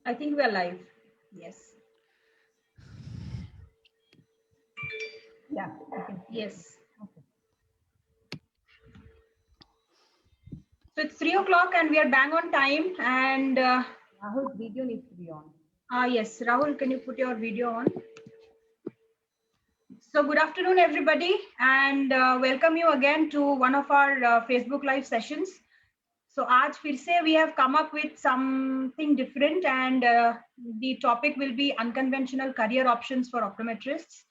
I think we are live. Yes. Yeah. Yes. Okay. So it's 3 o'clock and we are bang on time. And Rahul's video needs to be on. yes, Rahul, can you put your video on? So good afternoon, everybody, and welcome you again to one of our Facebook Live sessions. So आज फिर से we have come up with something different, and the topic will be unconventional career options for optometrists.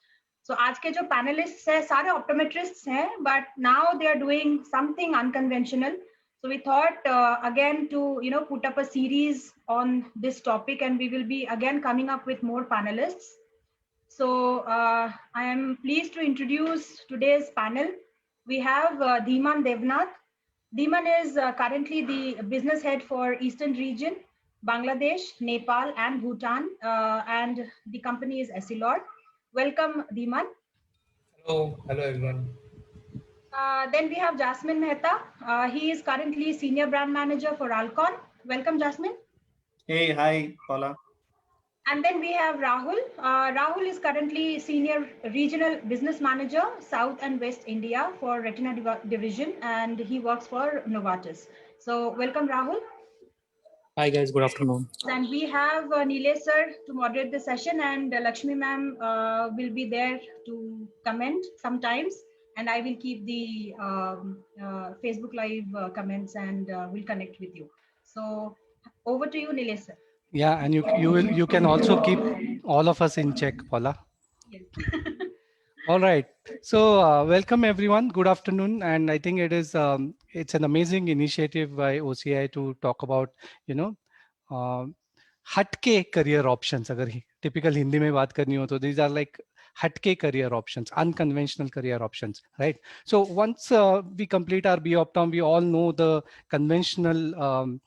So आज के जो panelists हैं सारे optometrists हैं, but now they are doing something unconventional. So we thought again to put up a series on this topic, and we will be again coming up with more panelists. So I am pleased to introduce today's panel. We have Dhiman Devnath. Dhiman is currently the business head for Eastern region, Bangladesh, Nepal, and Bhutan, and the company is Essilor. Welcome, Dhiman. Hello everyone. Then we have Jasmine Mehta. He is currently senior brand manager for Alcon. Welcome, Jasmine. Hey, hi, Paula. And then we have Rahul. Rahul is currently senior regional business manager, South and West India for Retina division, and he works for Novartis. So welcome, Rahul. Hi guys, good afternoon. And we have Nilesh sir to moderate the session, and Lakshmi ma'am will be there to comment sometimes, and I will keep the Facebook Live comments, and we'll connect with you. So over to you, Nilesh sir. Yeah, and you can also keep all of us in check, Paula. Yes. All right. So welcome everyone. Good afternoon. And I think it's an amazing initiative by OCI to talk about हटके career options. अगर typical Hindi में बात करनी हो तो these are like हटके career options, unconventional career options, right? So once we complete our B-Optom, we all know the conventional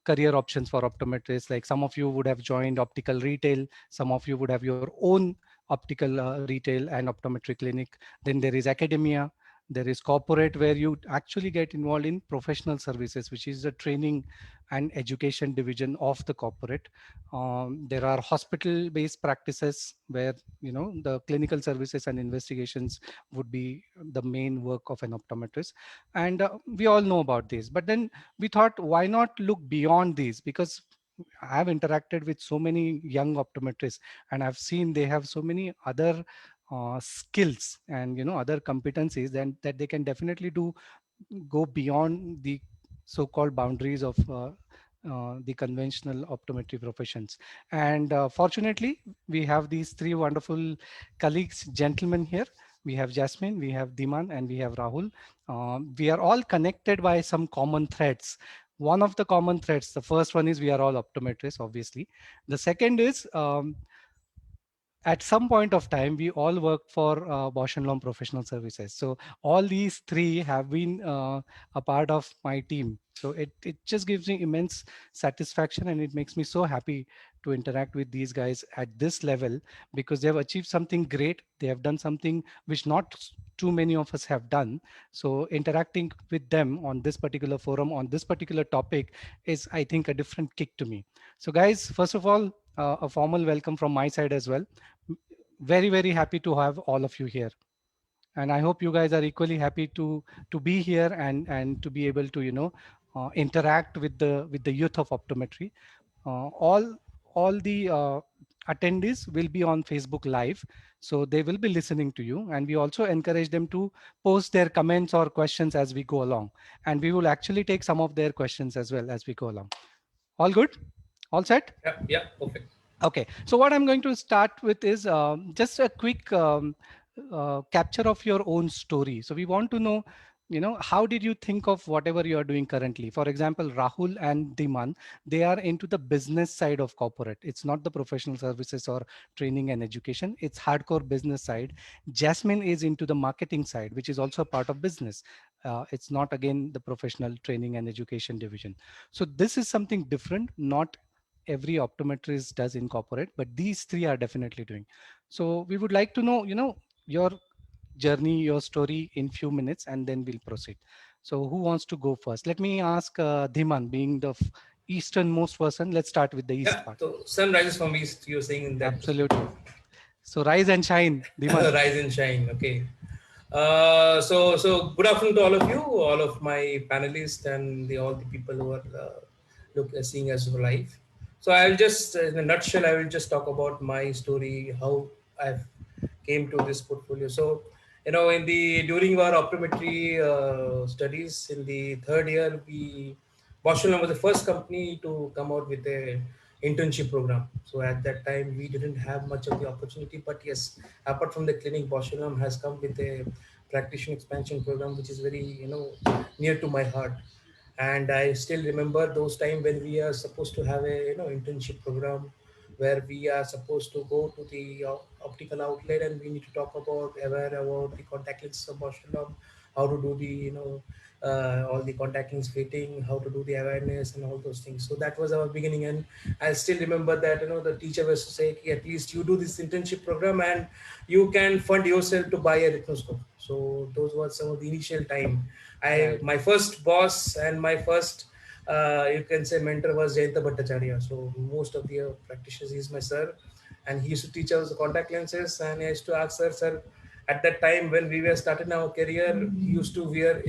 career options for optometrists. Like some of you would have joined optical retail, some of you would have your own optical retail and optometry clinic. Then there is academia, there is corporate, where you actually get involved in professional services, which is the training and education division of the corporate. There are hospital based practices where the clinical services and investigations would be the main work of an optometrist, and we all know about this. But then we thought, why not look beyond these? Because I have interacted with so many young optometrists, and I've seen they have so many other skills and other competencies that they can definitely go beyond the so-called boundaries of the conventional optometry professions. And fortunately, we have these three wonderful colleagues, gentlemen here. We have Jasmine, we have Dhiman, and we have Rahul. We are all connected by some common threads. One of the common threads, the first one is we are all optometrists, obviously. The second is at some point of time, we all work for Bausch & Lomb Professional Services. So all these three have been a part of my team. So it just gives me immense satisfaction, and it makes me so happy to interact with these guys at this level, because they have achieved something great. They have done something which not too many of us have done. So interacting with them on this particular forum, on this particular topic, is, I think, a different kick to me. So guys, first of all, a formal welcome from my side as well. Very, very happy to have all of you here. And I hope you guys are equally happy to be here and to be able to interact with the youth of optometry. All the attendees will be on Facebook Live, so they will be listening to you, and we also encourage them to post their comments or questions as we go along, and we will actually take some of their questions as well as we go along. All good? All set? Yeah, perfect. Okay, so what I'm going to start with is just a quick capture of your own story. So we want to know, how did you think of whatever you are doing currently? For example, Rahul and Dhiman, they are into the business side of corporate. It's not the professional services or training and education. It's hardcore business side. Jasmine is into the marketing side, which is also part of business. It's not, again, the professional training and education division. So this is something different, not every optometrist does incorporate, but these three are definitely doing. So we would like to know, your journey, your story in few minutes, and then we'll proceed. So who wants to go first? Let me ask Dhiman, being the easternmost person. Let's start with the east Yeah. part. So sun rises from east. You're saying in that. Absolutely. So rise and shine, Dhiman. Rise and shine. Okay. So good afternoon to all of you, all of my panelists, and all the people who are seeing us live. So I'll just, in a nutshell, I will just talk about my story, how I've came to this portfolio. So, in the during our optometry studies in the third year, Bausch & Lomb was the first company to come out with a internship program. So at that time, we didn't have much of the opportunity, but yes, apart from the clinic, Bausch & Lomb has come with a practitioner expansion program, which is very, near to my heart. And I still remember those times when we are supposed to have a, internship program where we are supposed to go to the optical outlet and we need to talk about, aware about the contact lenses of Bausch & Lomb, how to do the, all the contact lens fitting, how to do the awareness and all those things. So that was our beginning. And I still remember that, the teacher was to say, "Okay, at least you do this internship program and you can fund yourself to buy a retinoscope." So those were some of the initial time. Right. My first boss and my first, you can say, mentor was Jayanta Bhattacharya. So most of the practitioners, he's my sir, and he used to teach us the contact lenses. And I used to ask sir, at that time when we were starting our career, he used to wear,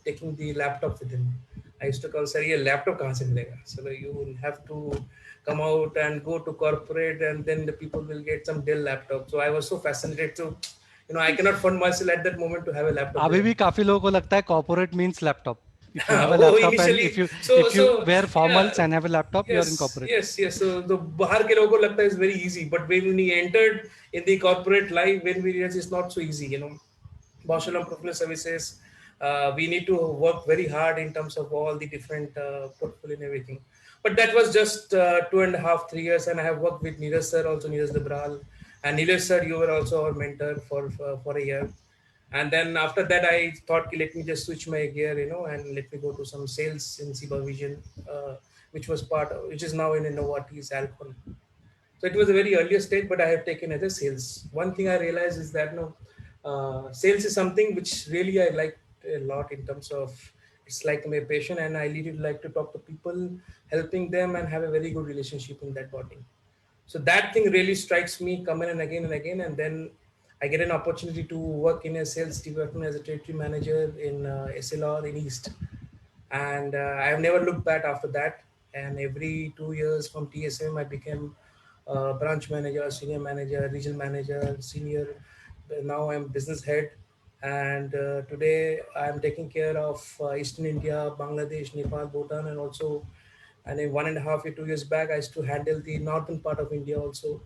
taking the laptop with him. I used to call, sir, ye laptop kahan se milega? So you will have to come out and go to corporate, and then the people will get some Dell laptop. So I was so fascinated to, I cannot fund myself at that moment to have a laptop. अभी भी काफी लोगों को लगता है corporate means laptop. If you have a Oh, laptop and initially, if you wear formals yeah, and have a laptop, you are in yes, corporate. yes. So the bahar ke logo lagta is very easy, but when we entered in the corporate life, when we realized it's not so easy, Bausch & Lomb Professional Services, we need to work very hard in terms of all the different portfolio and everything. But that was just 2.5, 3 years, and I have worked with Neeraj sir, also Neeraj Dabral, and Neeraj sir, you were also our mentor for a year. And then after that, I thought, let me just switch my gear, and let me go to some sales in Ciba Vision, which is now in Novartis Alcon. So it was a very earlier stage, but I have taken as a sales. One thing I realized is that sales is something which really I like a lot in terms of, it's like my passion, and I really like to talk to people, helping them, and have a very good relationship in that body. So that thing really strikes me, come in and again, and then I get an opportunity to work in a sales department as a territory manager in SLR in East, and I have never looked back after that. And every 2 years from TSM, I became branch manager, senior manager, regional manager, senior. Now I'm business head, and today I'm taking care of Eastern India, Bangladesh, Nepal, Bhutan, and also. And in 1.5 year, 2 years back, I used to handle the northern part of India also.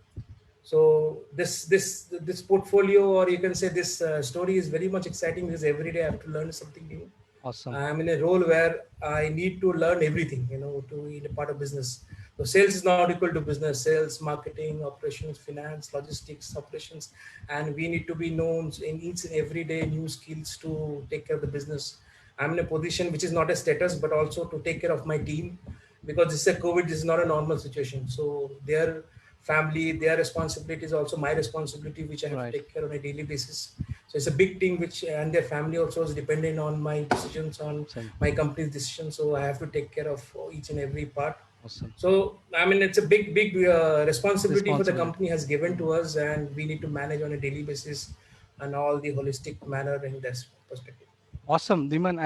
So this portfolio, or you can say this story, is very much exciting because every day I have to learn something new. Awesome. I'm in a role where I need to learn everything, to be a part of business. So sales is not equal to business. Sales, marketing, operations, finance, logistics, operations, and we need to be known in each and every day new skills to take care of the business. I'm in a position which is not a status, but also to take care of my team, because this is a COVID. This is not a normal situation. So their family, their responsibility is also my responsibility, which I have to take care on a daily basis. So it's a big thing, and their family also is dependent on my decisions, on my company's decisions. So I have to take care of each and every part. Awesome. So, it's a big responsibility for the company has given to us, and we need to manage on a daily basis and all the holistic manner in this perspective. Awesome, Dhiman.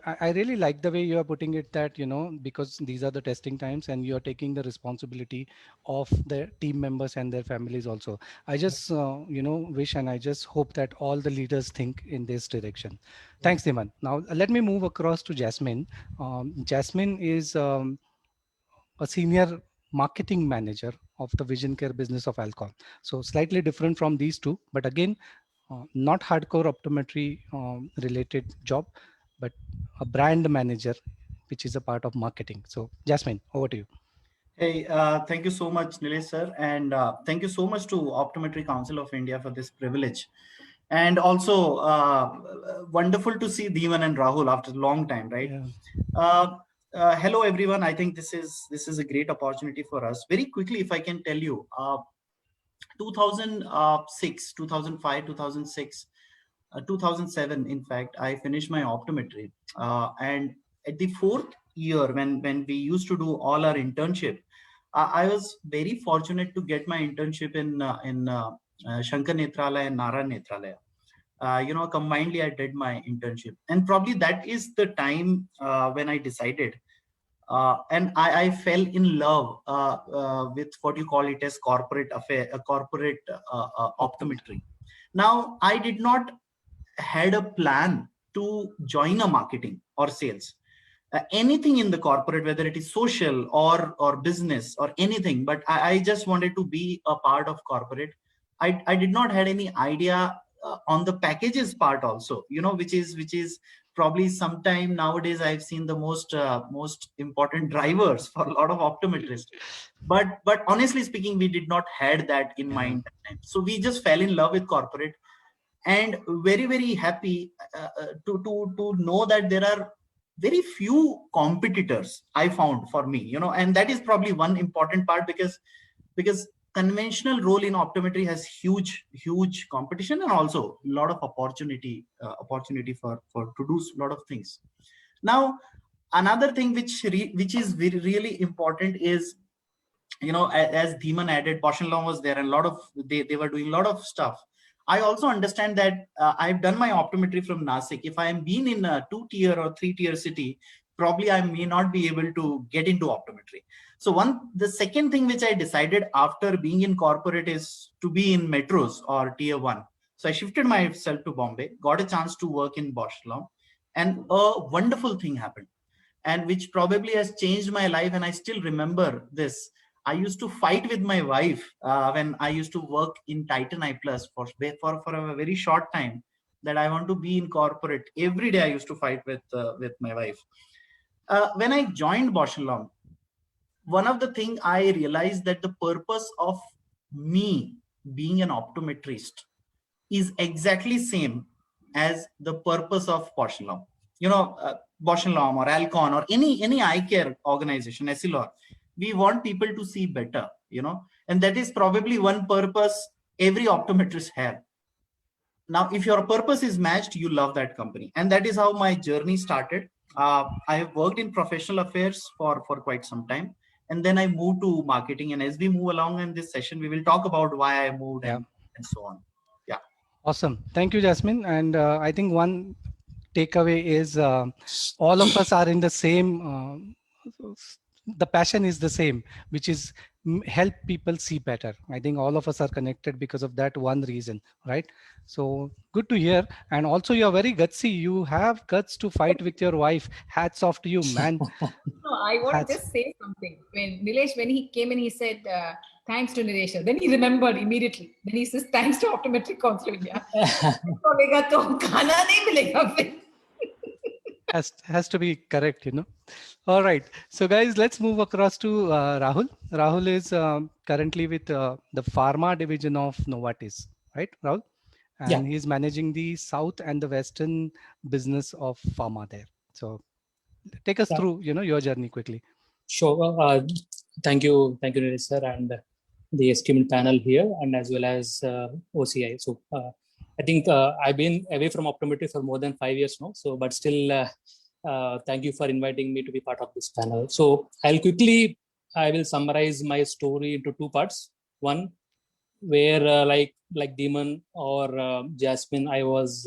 I really like the way you are putting it, that, because these are the testing times and you are taking the responsibility of the team members and their families also. I just, wish and I just hope that all the leaders think in this direction. Thanks, Dhiman. Now, let me move across to Jasmine. Jasmine is a senior marketing manager of the vision care business of Alcon. So slightly different from these two, but again, not hardcore optometry related job, but a brand manager, which is a part of marketing. So Jasmine, over to you. Hey, thank you so much, Nilesh sir, and thank you so much to Optometry Council of India for this privilege. And also, wonderful to see Dhiman and Rahul after a long time, right? Yeah. Hello, everyone. I think this is a great opportunity for us. Very quickly, if I can tell you, 2006, 2005, 2006, 2007, in fact, I finished my optometry. And at the 4th year when we used to do all our internship, I was very fortunate to get my internship in Shankar Nethralaya and Nara Nethralaya. Combinedly I did my internship, and probably that is the time when I decided, and I fell in love with what you call it as corporate affair, a corporate optometry. Now, I did not had a plan to join a marketing or sales, anything in the corporate, whether it is social or business or anything, but I just wanted to be a part of corporate. I did not had any idea on the packages part also, which is probably sometime nowadays I've seen the most important drivers for a lot of optometrists. But honestly speaking, we did not had that in mind that time. So we just fell in love with corporate, and very, very happy to know that there are very few competitors, I found, for me, and that is probably one important part, because conventional role in optometry has huge competition, and also a lot of opportunity for to do a lot of things. Now, another thing which is very really important is, as Dhiman added, Bausch & Lomb was there, and they were doing a lot of stuff. I also understand that I've done my optometry from Nasik. If I am being in a 2-tier or 3-tier city, probably I may not be able to get into optometry. So the second thing which I decided after being in corporate is to be in metros or tier 1. So I shifted myself to Bombay, got a chance to work in Bausch & Lomb, and a wonderful thing happened, and which probably has changed my life. And I still remember this. I used to fight with my wife when I used to work in Titan Eye Plus for a very short time, that I want to be in corporate. Every day I used to fight with my wife. When I joined Bausch & Lomb, one of the things I realized, that the purpose of me being an optometrist is exactly same as the purpose of Bausch & Lomb. Bausch & Lomb or Alcon or any eye care organization, Essilor, we want people to see better, and that is probably one purpose every optometrist have. Now, if your purpose is matched, you love that company. And that is how my journey started. I have worked in professional affairs for quite some time. And then I moved to marketing. And as we move along in this session, we will talk about why I moved and so on. Yeah. Awesome. Thank you, Jasmine. And I think one takeaway is all of us are in the same, the passion is the same, which is help people see better. I think all of us are connected because of that one reason, right? So good to hear. And also you're very gutsy. You have guts to fight with your wife. Hats off to you, man. No, I want to just say something. When Nilesh, when he came in, he said, thanks to Nilesh. Then he remembered immediately. Then he says, thanks to Optometric Council of India. Has to be correct, All right. So guys, let's move across to Rahul. Rahul is currently with the pharma division of Novartis, right, Rahul? And he's managing the South and the Western business of pharma there. So take us through, your journey quickly. Sure. Thank you, Nilesh sir, and the esteemed panel here, and as well as OCI. So I think I've been away from optometry for more than 5 years now. So, but still, thank you for inviting me to be part of this panel. So I will summarize my story into 2 parts. One, where like Dhiman or Jasmine, I was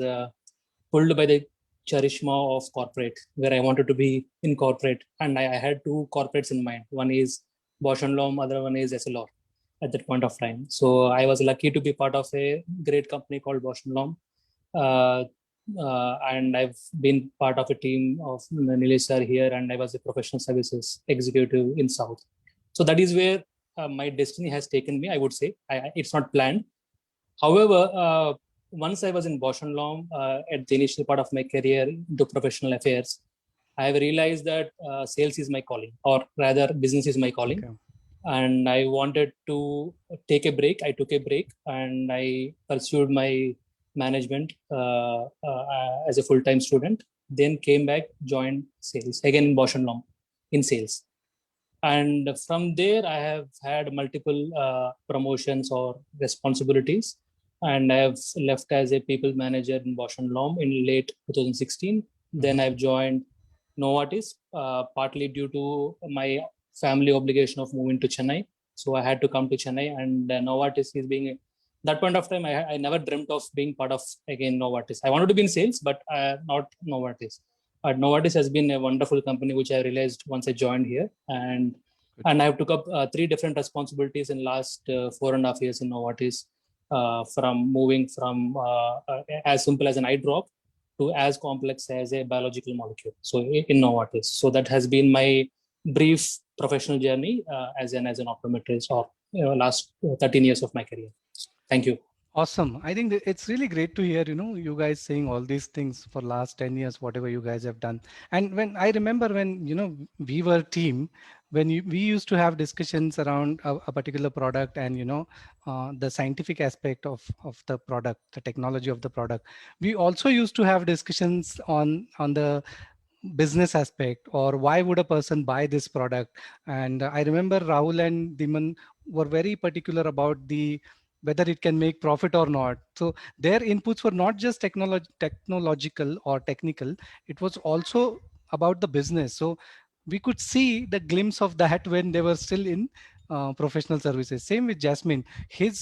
pulled by the charisma of corporate, where I wanted to be in corporate, and I had 2 corporates in mind. One is Bausch & Lomb, other one is Essilor at that point of time. So I was lucky to be part of a great company called Bausch & Lomb, and I've been part of a team of Nilesh sir here, and I was a professional services executive in South. So that is where my destiny has taken me, I would say. It's not planned. However, once I was in Bausch & Lomb at the initial part of my career into professional affairs, I have realized that sales is my calling, or rather business is my calling. Okay. And I wanted to take a break. I took a break and I pursued my management as a full-time student, then came back, joined sales, again in Bausch & Lomb in sales. And from there, I have had multiple promotions or responsibilities. And I have left as a people manager in Bausch & Lomb in late 2016. Then I've joined Novartis, partly due to my family obligation of moving to Chennai. So I had to come to Chennai, and Novartis is being, that point of time, I never dreamt of being part of, again, Novartis. I wanted to be in sales, but not Novartis. Novartis has been a wonderful company, which I realized once I joined here. And I took up 3 different responsibilities in last 4.5 years in Novartis, from moving from as simple as an eye drop to as complex as a biological molecule. So in Novartis. So that has been my brief professional journey as an optometrist, or last 13 years of my career. Thank you. Awesome. I think it's really great to hear, you guys saying all these things for last 10 years, whatever you guys have done. And when I remember when, we were a team, when we used to have discussions around a particular product and, the scientific aspect of the product, the technology of the product, we also used to have discussions on the business aspect, or why would a person buy this product. And I remember Rahul and Dhiman were very particular about whether it can make profit or not. So their inputs were not just technological or technical, it was also about the business. So we could see the glimpse of that when they were still in professional services. Same with Jasmine. He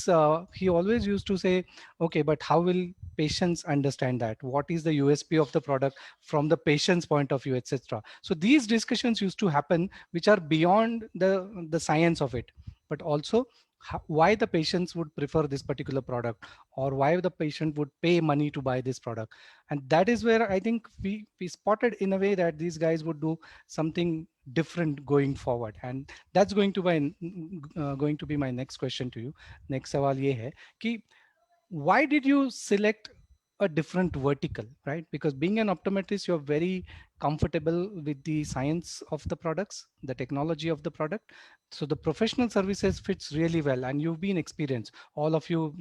always used to say, okay, but how will patients understand that? What is the USP of the product from the patient's point of view, etc. So these discussions used to happen, which are beyond the science of it, but also why the patients would prefer this particular product, or why the patient would pay money to buy this product. And that is where I think we spotted in a way that these guys would do something different going forward. And that's going to be my next question to you. Next sawal ye hai ki why did you select a different vertical, right? Because being an optometrist, you're very comfortable with the science of the products, the technology of the product. So the professional services fits really well, and you've been experienced. All of you,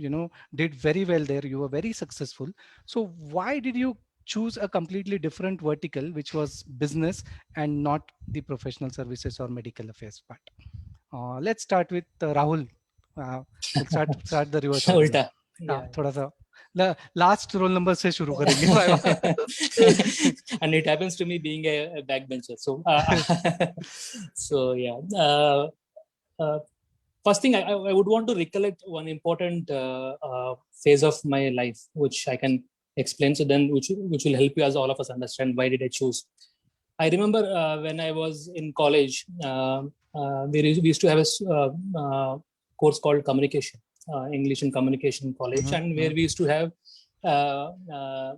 did very well there. You were very successful. So why did you choose a completely different vertical, which was business and not the professional services or medical affairs part? Let's start with Rahul. We'll start the reverse order. Ulta. Yeah, थोड़ा सा last roll number से शुरू करेंगे. And it happens to me being a backbencher. So yeah. First thing, I would want to recollect one important phase of my life, which I can explain. So then, which will help you as all of us understand why did I choose. I remember when I was in college, we used to have a course called communication. English and Communication College, and where we used to have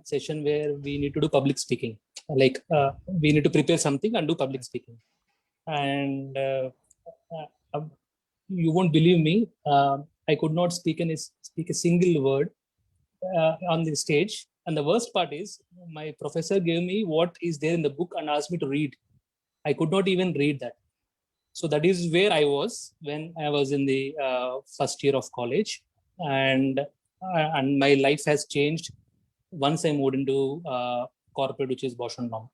session where we need to do public speaking. Like we need to prepare something and do public speaking. And you won't believe me, I could not speak a single word on the stage. And the worst part is, my professor gave me what is there in the book and asked me to read. I could not even read that. So that is where I was when I was in the first year of college, and my life has changed once I moved into corporate, which is Bausch + Lomb.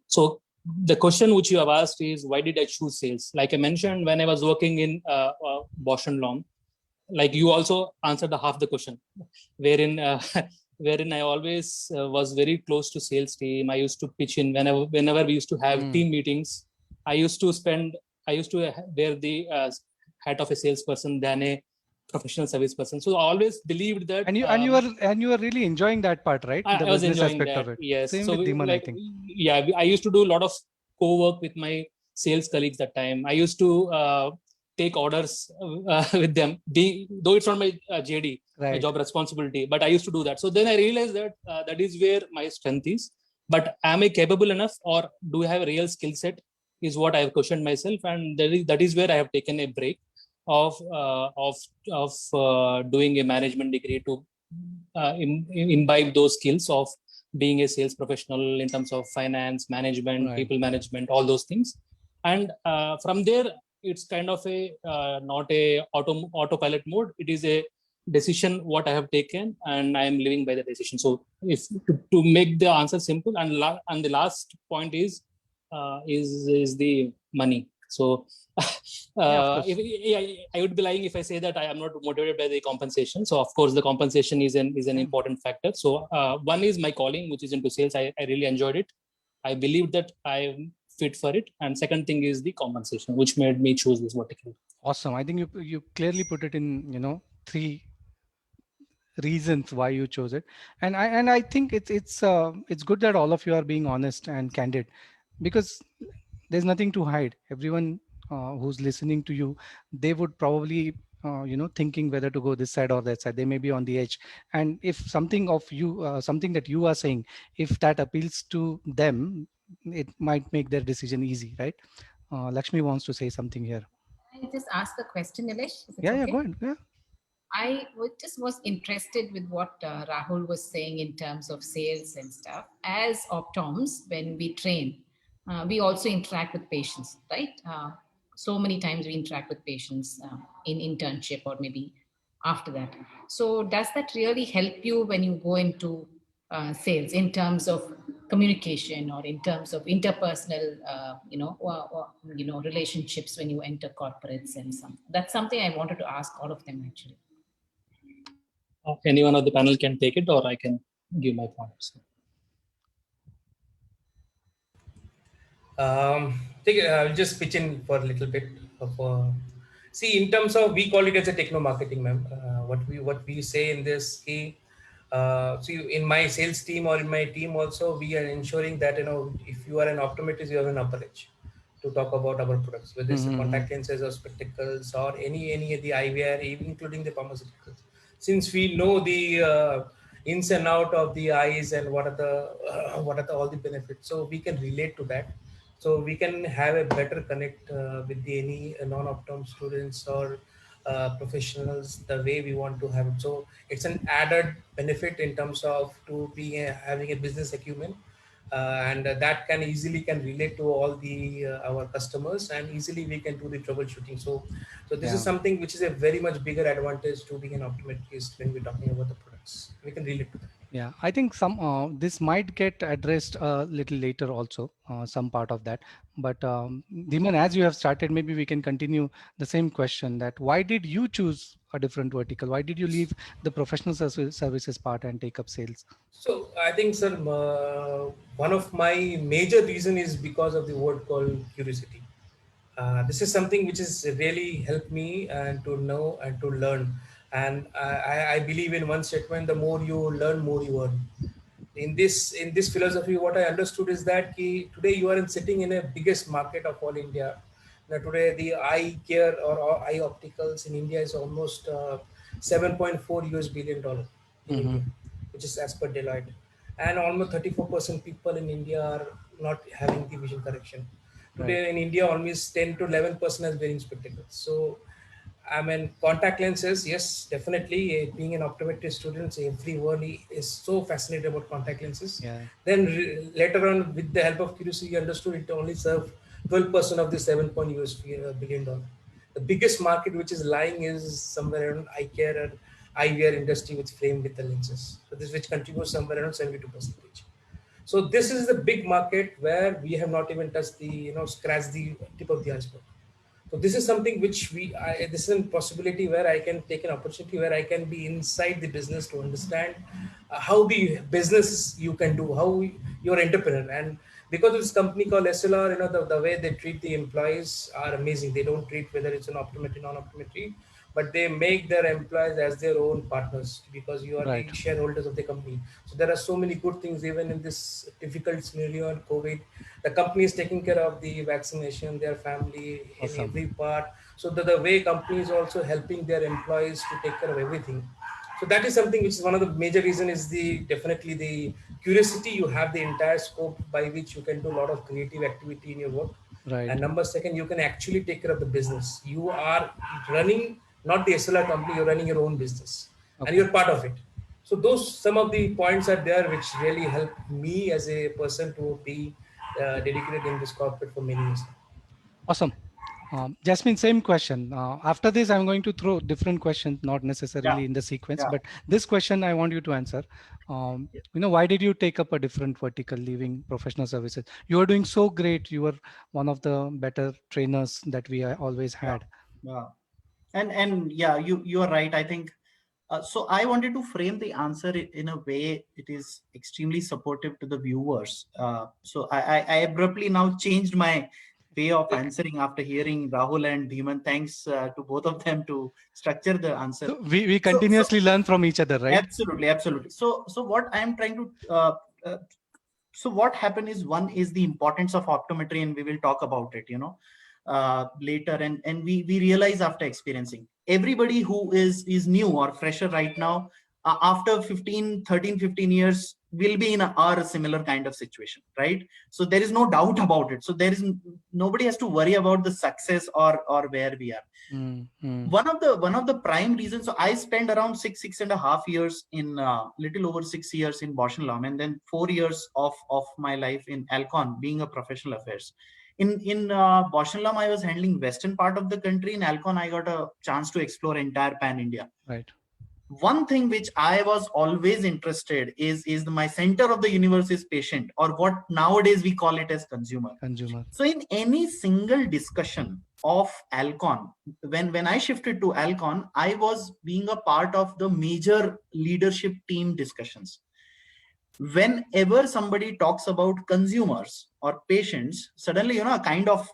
So the question which you have asked is, why did I choose sales? Like I mentioned, when I was working in Bausch + Lomb, like you also answered the half the question, wherein I always was very close to sales team. I used to pitch in whenever we used to have team meetings. I used to wear the hat of a salesperson than a professional service person. So I always believed that. And you were really enjoying that part, right? I was enjoying that. Of it. Yes. Same with Dhiman, I think. Yeah, I used to do a lot of co-work with my sales colleagues that time. I used to take orders with them, though it's not my JD, my job responsibility, but I used to do that. So then I realized that that is where my strength is. But am I capable enough, or do I have a real skill set? Is what I have questioned myself, and that is where I have taken a break of doing a management degree to imbibe those skills of being a sales professional in terms of finance, management, people management, all those things. And from there, it's kind of a not a autopilot mode. It is a decision what I have taken, and I am living by the decision. So if to make the answer simple, and the last point is the money. So I would be lying if I say that I am not motivated by the compensation. So of course the compensation is an important factor. So one is my calling, which is into sales. I really enjoyed it. I believed that I'm fit for it. And second thing is the compensation, which made me choose this vertical. Awesome. I think you clearly put it in, 3 reasons why you chose it. And I think it's good that all of you are being honest and candid, because there's nothing to hide. Everyone who's listening to you, they would probably thinking whether to go this side or that side. They may be on the edge, and if something that you are saying, if that appeals to them, it might make their decision easy, right? Lakshmi wants to say something here. I just ask a question, Nilesh? Yeah, go ahead. Yeah. I just was interested with what Rahul was saying in terms of sales and stuff. As optoms, when we train, we also interact with patients, right? So many times we interact with patients in internship or maybe after that. So does that really help you when you go into sales in terms of communication or in terms of interpersonal, relationships when you enter corporates and some? That's something I wanted to ask all of them actually. Anyone of the panel can take it, or I can give my points. I'll just pitch in for a little bit of see, in terms of, we call it as a techno marketing, ma'am. What we say in this, see, in my sales team or in my team also, we are ensuring that if you are an optometrist, you have an upper edge to talk about our products, whether it's contact lenses or spectacles or any of the eyewear, even including the pharmaceuticals. Since we know the ins and out of the eyes and what are all the benefits, so we can relate to that. So we can have a better connect with any non-optom students or professionals the way we want to have it. So it's an added benefit in terms of having a business acumen. And that can relate to all the our customers, and easily we can do the troubleshooting. So this is something which is a very much bigger advantage to being an optometrist when we're talking about the products. We can relate to that. Yeah, I think this might get addressed a little later also, some part of that. But Dhiman, as you have started, maybe we can continue the same question, that why did you choose a different vertical? Why did you leave the professional services part and take up sales? So I think, sir, one of my major reason is because of the word called curiosity. This is something which has really helped me and to know and to learn. And I believe in one statement: the more you learn, more you earn. In this philosophy, what I understood is that today you are sitting in a biggest market of all India. Now today the eye care or eye opticals in India is almost $7.4 billion in India, which is as per Deloitte. And almost 34% people in India are not having the vision correction. Today in India, almost 10 to 11% is wearing spectacles. So, I mean, contact lenses, yes, definitely. Being an optometry student, everyone is so fascinated about contact lenses. Yeah. Then later on, with the help of curiosity, you understood it only serve 12% of the $7 billion. The biggest market which is lying is somewhere around eye care and eyewear industry, which frame with the lenses. So this which contributes somewhere around 72%. So this is the big market where we have not even touched scratched the tip of the iceberg. So this is something which this is a possibility where I can take an opportunity where I can be inside the business to understand how the business you can do, how you're an entrepreneur. And because of this company called SLR, the way they treat the employees are amazing. They don't treat whether it's an optometry, non-optometry, but they make their employees as their own partners, because you are the shareholders of the company. So there are so many good things, even in this difficult scenario on COVID. The company is taking care of the vaccination, their family, in every part. So the way company is also helping their employees to take care of everything. So that is something which is one of the major reasons, is definitely the curiosity. You have the entire scope by which you can do a lot of creative activity in your work. And number second, you can actually take care of the business. You are running not the SLR company, you're running your own business and you're part of it. So some of the points are there which really help me as a person to be dedicated in this corporate for many years. Awesome. Jasmine, same question. After this, I'm going to throw different questions, not necessarily in the sequence, but this question I want you to answer. Why did you take up a different vertical, leaving professional services? You were doing so great. You were one of the better trainers that we always had. And yeah, you are right. I think So I wanted to frame the answer in a way it is extremely supportive to the viewers. So I abruptly now changed my way of answering after hearing Rahul and Dhiman. Thanks to both of them to structure the answer. So we continuously learn from each other, right? Absolutely. So what I am trying to so what happened is, one is the importance of optometry, and we will talk about it, later. And we realize after experiencing, everybody who is new or fresher right now, after 15 years will be in a similar kind of situation, right? So there is no doubt about it. So there is nobody has to worry about the success or where we are. One of the prime reasons, so I spent around six and a half years in little over 6 years in Bausch & Lomb, and then 4 years of my life in Alcon being a professional affairs. In Bausch & Lomb, I was handling western part of the country. In Alcon, I got a chance to explore entire pan India. Right. One thing which I was always interested is my center of the universe is patient, or what nowadays we call it as consumer. So in any single discussion of Alcon, when I shifted to Alcon, I was being a part of the major leadership team discussions. Whenever somebody talks about consumers or patients, suddenly, a kind of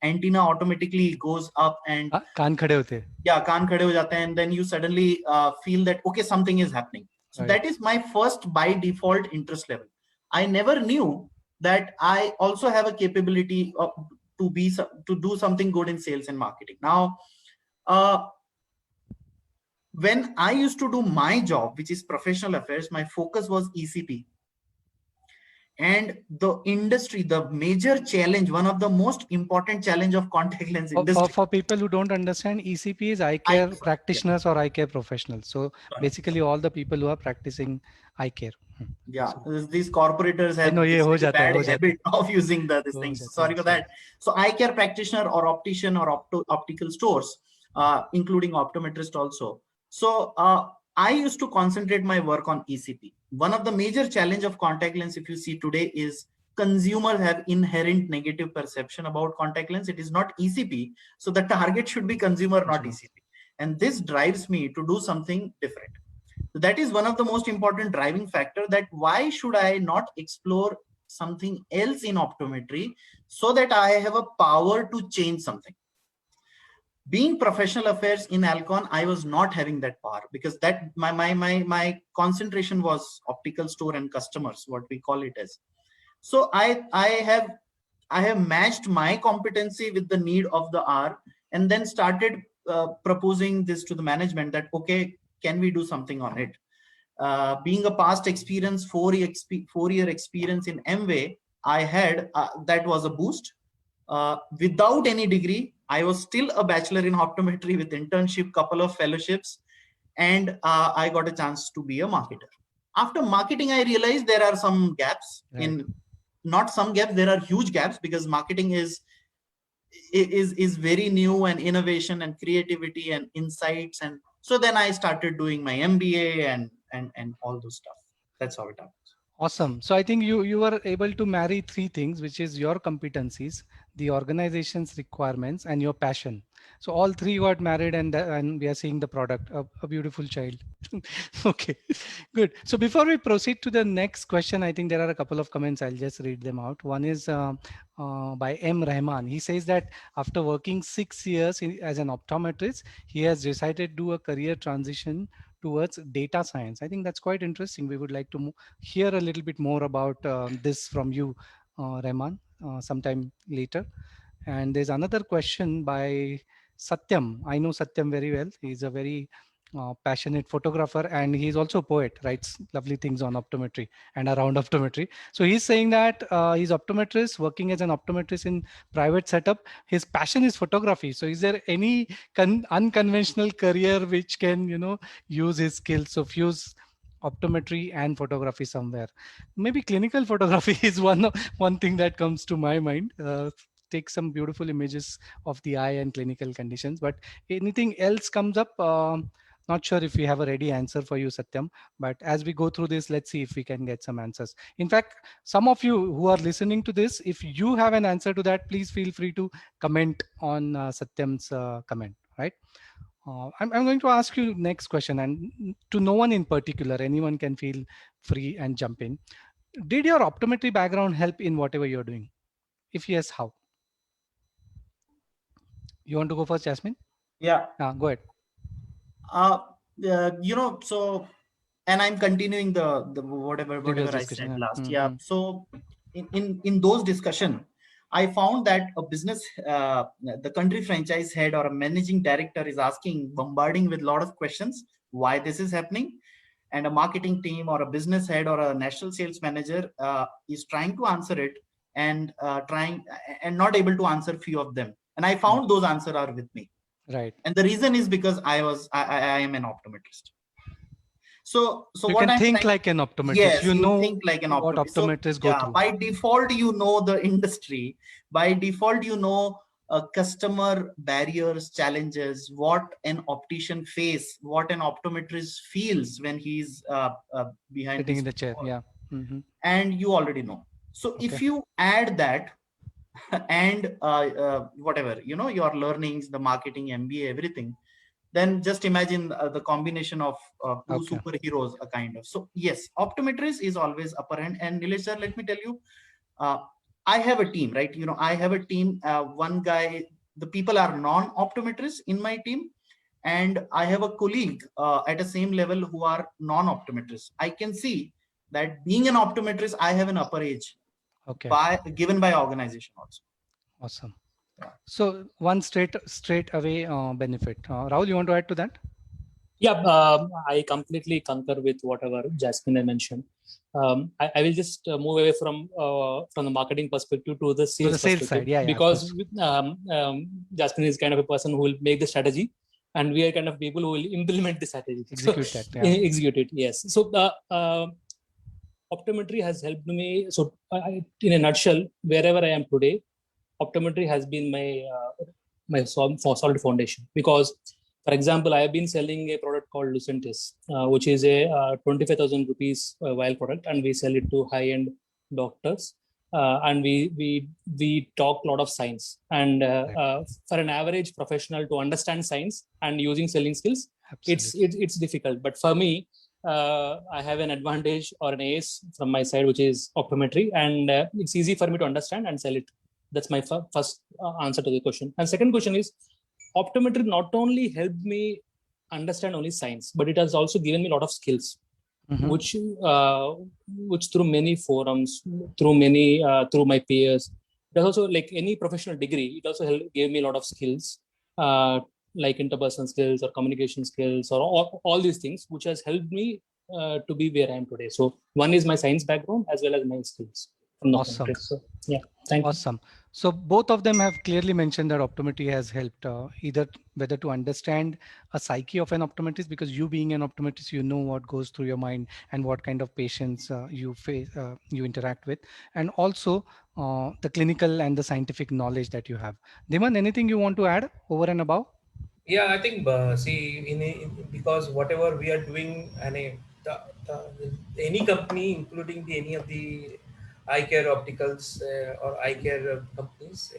antenna automatically goes up, and kaan khade hote. Yeah, kaan khade ho jate hain, and then you suddenly feel that, okay, something is happening. So Right. that is my first by default interest level. I never knew that I also have a capability of, to do something good in sales and marketing. Now, when I used to do my job, which is professional affairs, my focus was ECP. And the industry, the major challenge, one of the most important challenge of contact lens industry. For people who don't understand, ECP is eye care practitioners or eye care professionals. So basically all the people who are practicing eye care. Yeah, these corporators have this bad habit of using these things. Sorry for that. So eye care practitioner or optician or optical stores, including optometrist also. So I used to concentrate my work on ECP. One of the major challenge of contact lens, if you see today, is consumers have inherent negative perception about contact lens. It is not ECP. So the target should be consumer, not ECP. And this drives me to do something different. So that is one of the most important driving factor, that why should I not explore something else in optometry so that I have a power to change something. Being professional affairs in Alcon, I was not having that power, because that my concentration was optical store and customers, what we call it as. So I have matched my competency with the need of the hour, and then started proposing this to the management that, okay, can we do something on it? Being a past experience, 4-year experience in Amway, I had that was a boost. Without any degree, I was still a bachelor in optometry with internship, couple of fellowships, and I got a chance to be a marketer. After marketing, I realized there are some gaps. Right. In not some gaps, there are huge gaps, because marketing is very new, and innovation and creativity and insights. And so then I started doing my MBA and all those stuff. That's how it happens. Awesome. So I think you were able to marry three things, which is your competencies, the organization's requirements, and your passion. So all three got married, and we are seeing the product, a beautiful child. Okay, good. So before we proceed to the next question, I think there are a couple of comments. I'll just read them out. One is by M. Rahman. He says that after working 6 years as an optometrist, he has decided to do a career transition towards data science. I think that's quite interesting. We would like to hear a little bit more about this from you, Rahman, sometime later. And there's another question by Satyam. I know Satyam very well. He's a very passionate photographer, and he's also a poet, writes lovely things on optometry and around optometry. So he's saying that he's optometrist, working as an optometrist in private setup. His passion is photography. So is there any unconventional career which can, use his skills? So fuse optometry and photography somewhere. Maybe clinical photography is one thing that comes to my mind. Take some beautiful images of the eye and clinical conditions, but anything else comes up, not sure if we have a ready answer for you, Satyam, but as we go through this, let's see if we can get some answers. In fact, some of you who are listening to this, if you have an answer to that, please feel free to comment on Satyam's comment, right? I'm going to ask you next question, and to no one in particular, anyone can feel free and jump in. Did your optometry background help in whatever you're doing? If yes, how? You want to go first, Jasmine? Yeah. Go ahead. So, and I'm continuing the whatever Previous I discussion, said yeah. last. Yeah. So in those discussion, I found that a business, the country franchise head or a managing director is asking, bombarding with a lot of questions, why this is happening. And a marketing team or a business head or a national sales manager is trying to answer it and trying and not able to answer few of them. And I found those answers are with me. Right. And the reason is because I am an optometrist. So you what can I'm think saying, like an optometrist. yes, you know think like an what optometrist. optometrists go through. By default, you know the industry. By default, you know customer barriers, challenges, what an optician face, what an optometrist feels when he's behind Sitting this in the chair. wall. Yeah. Mm-hmm. And you already know. So if you add that and whatever, your learnings, the marketing, MBA, everything, then just imagine the combination of two superheroes, a kind of. So yes, optometrist is always upper hand. And Nilesh sir, let me tell you, I have a team, right? I have a team. One guy, the people are non-optometrists in my team, and I have a colleague at the same level who are non-optometrists. I can see that being an optometrist, I have an upper edge given by organization also. Awesome. So one straight away benefit. Rahul, you want to add to that? Yeah, I completely concur with whatever Jasmine mentioned. I will just move away from the marketing perspective to the sales side. Yeah, because Jasmine is kind of a person who will make the strategy, and we are kind of people who will implement the strategy. Execute that. Yeah. Execute it. Yes. So optometry has helped me. So in a nutshell, wherever I am today, optometry has been my solid foundation. Because, for example, I have been selling a product called Lucentis, which is a 25,000 rupees vial product, and we sell it to high-end doctors. And we talk a lot of science. And for an average professional to understand science and using selling skills, it's difficult. But for me, I have an advantage or an ace from my side, which is optometry, and it's easy for me to understand and sell it. That's my first answer to the question. And second question is, optometry not only helped me understand only science, but it has also given me a lot of skills, which through many forums, through my peers, it also, like any professional degree, it also gave me a lot of skills, like interpersonal skills or communication skills or all these things, which has helped me to be where I am today. So one is my science background as well as my skills. Awesome. So, yeah, thank you. Awesome. So both of them have clearly mentioned that optometry has helped either whether to understand a psyche of an optometrist, because you being an optometrist, you know what goes through your mind and what kind of patients you face, you interact with, and also the clinical and the scientific knowledge that you have. Dhiman, anything you want to add over and above? Yeah, I think because whatever we are doing, and any company, including any of the eye care opticals or eye care companies,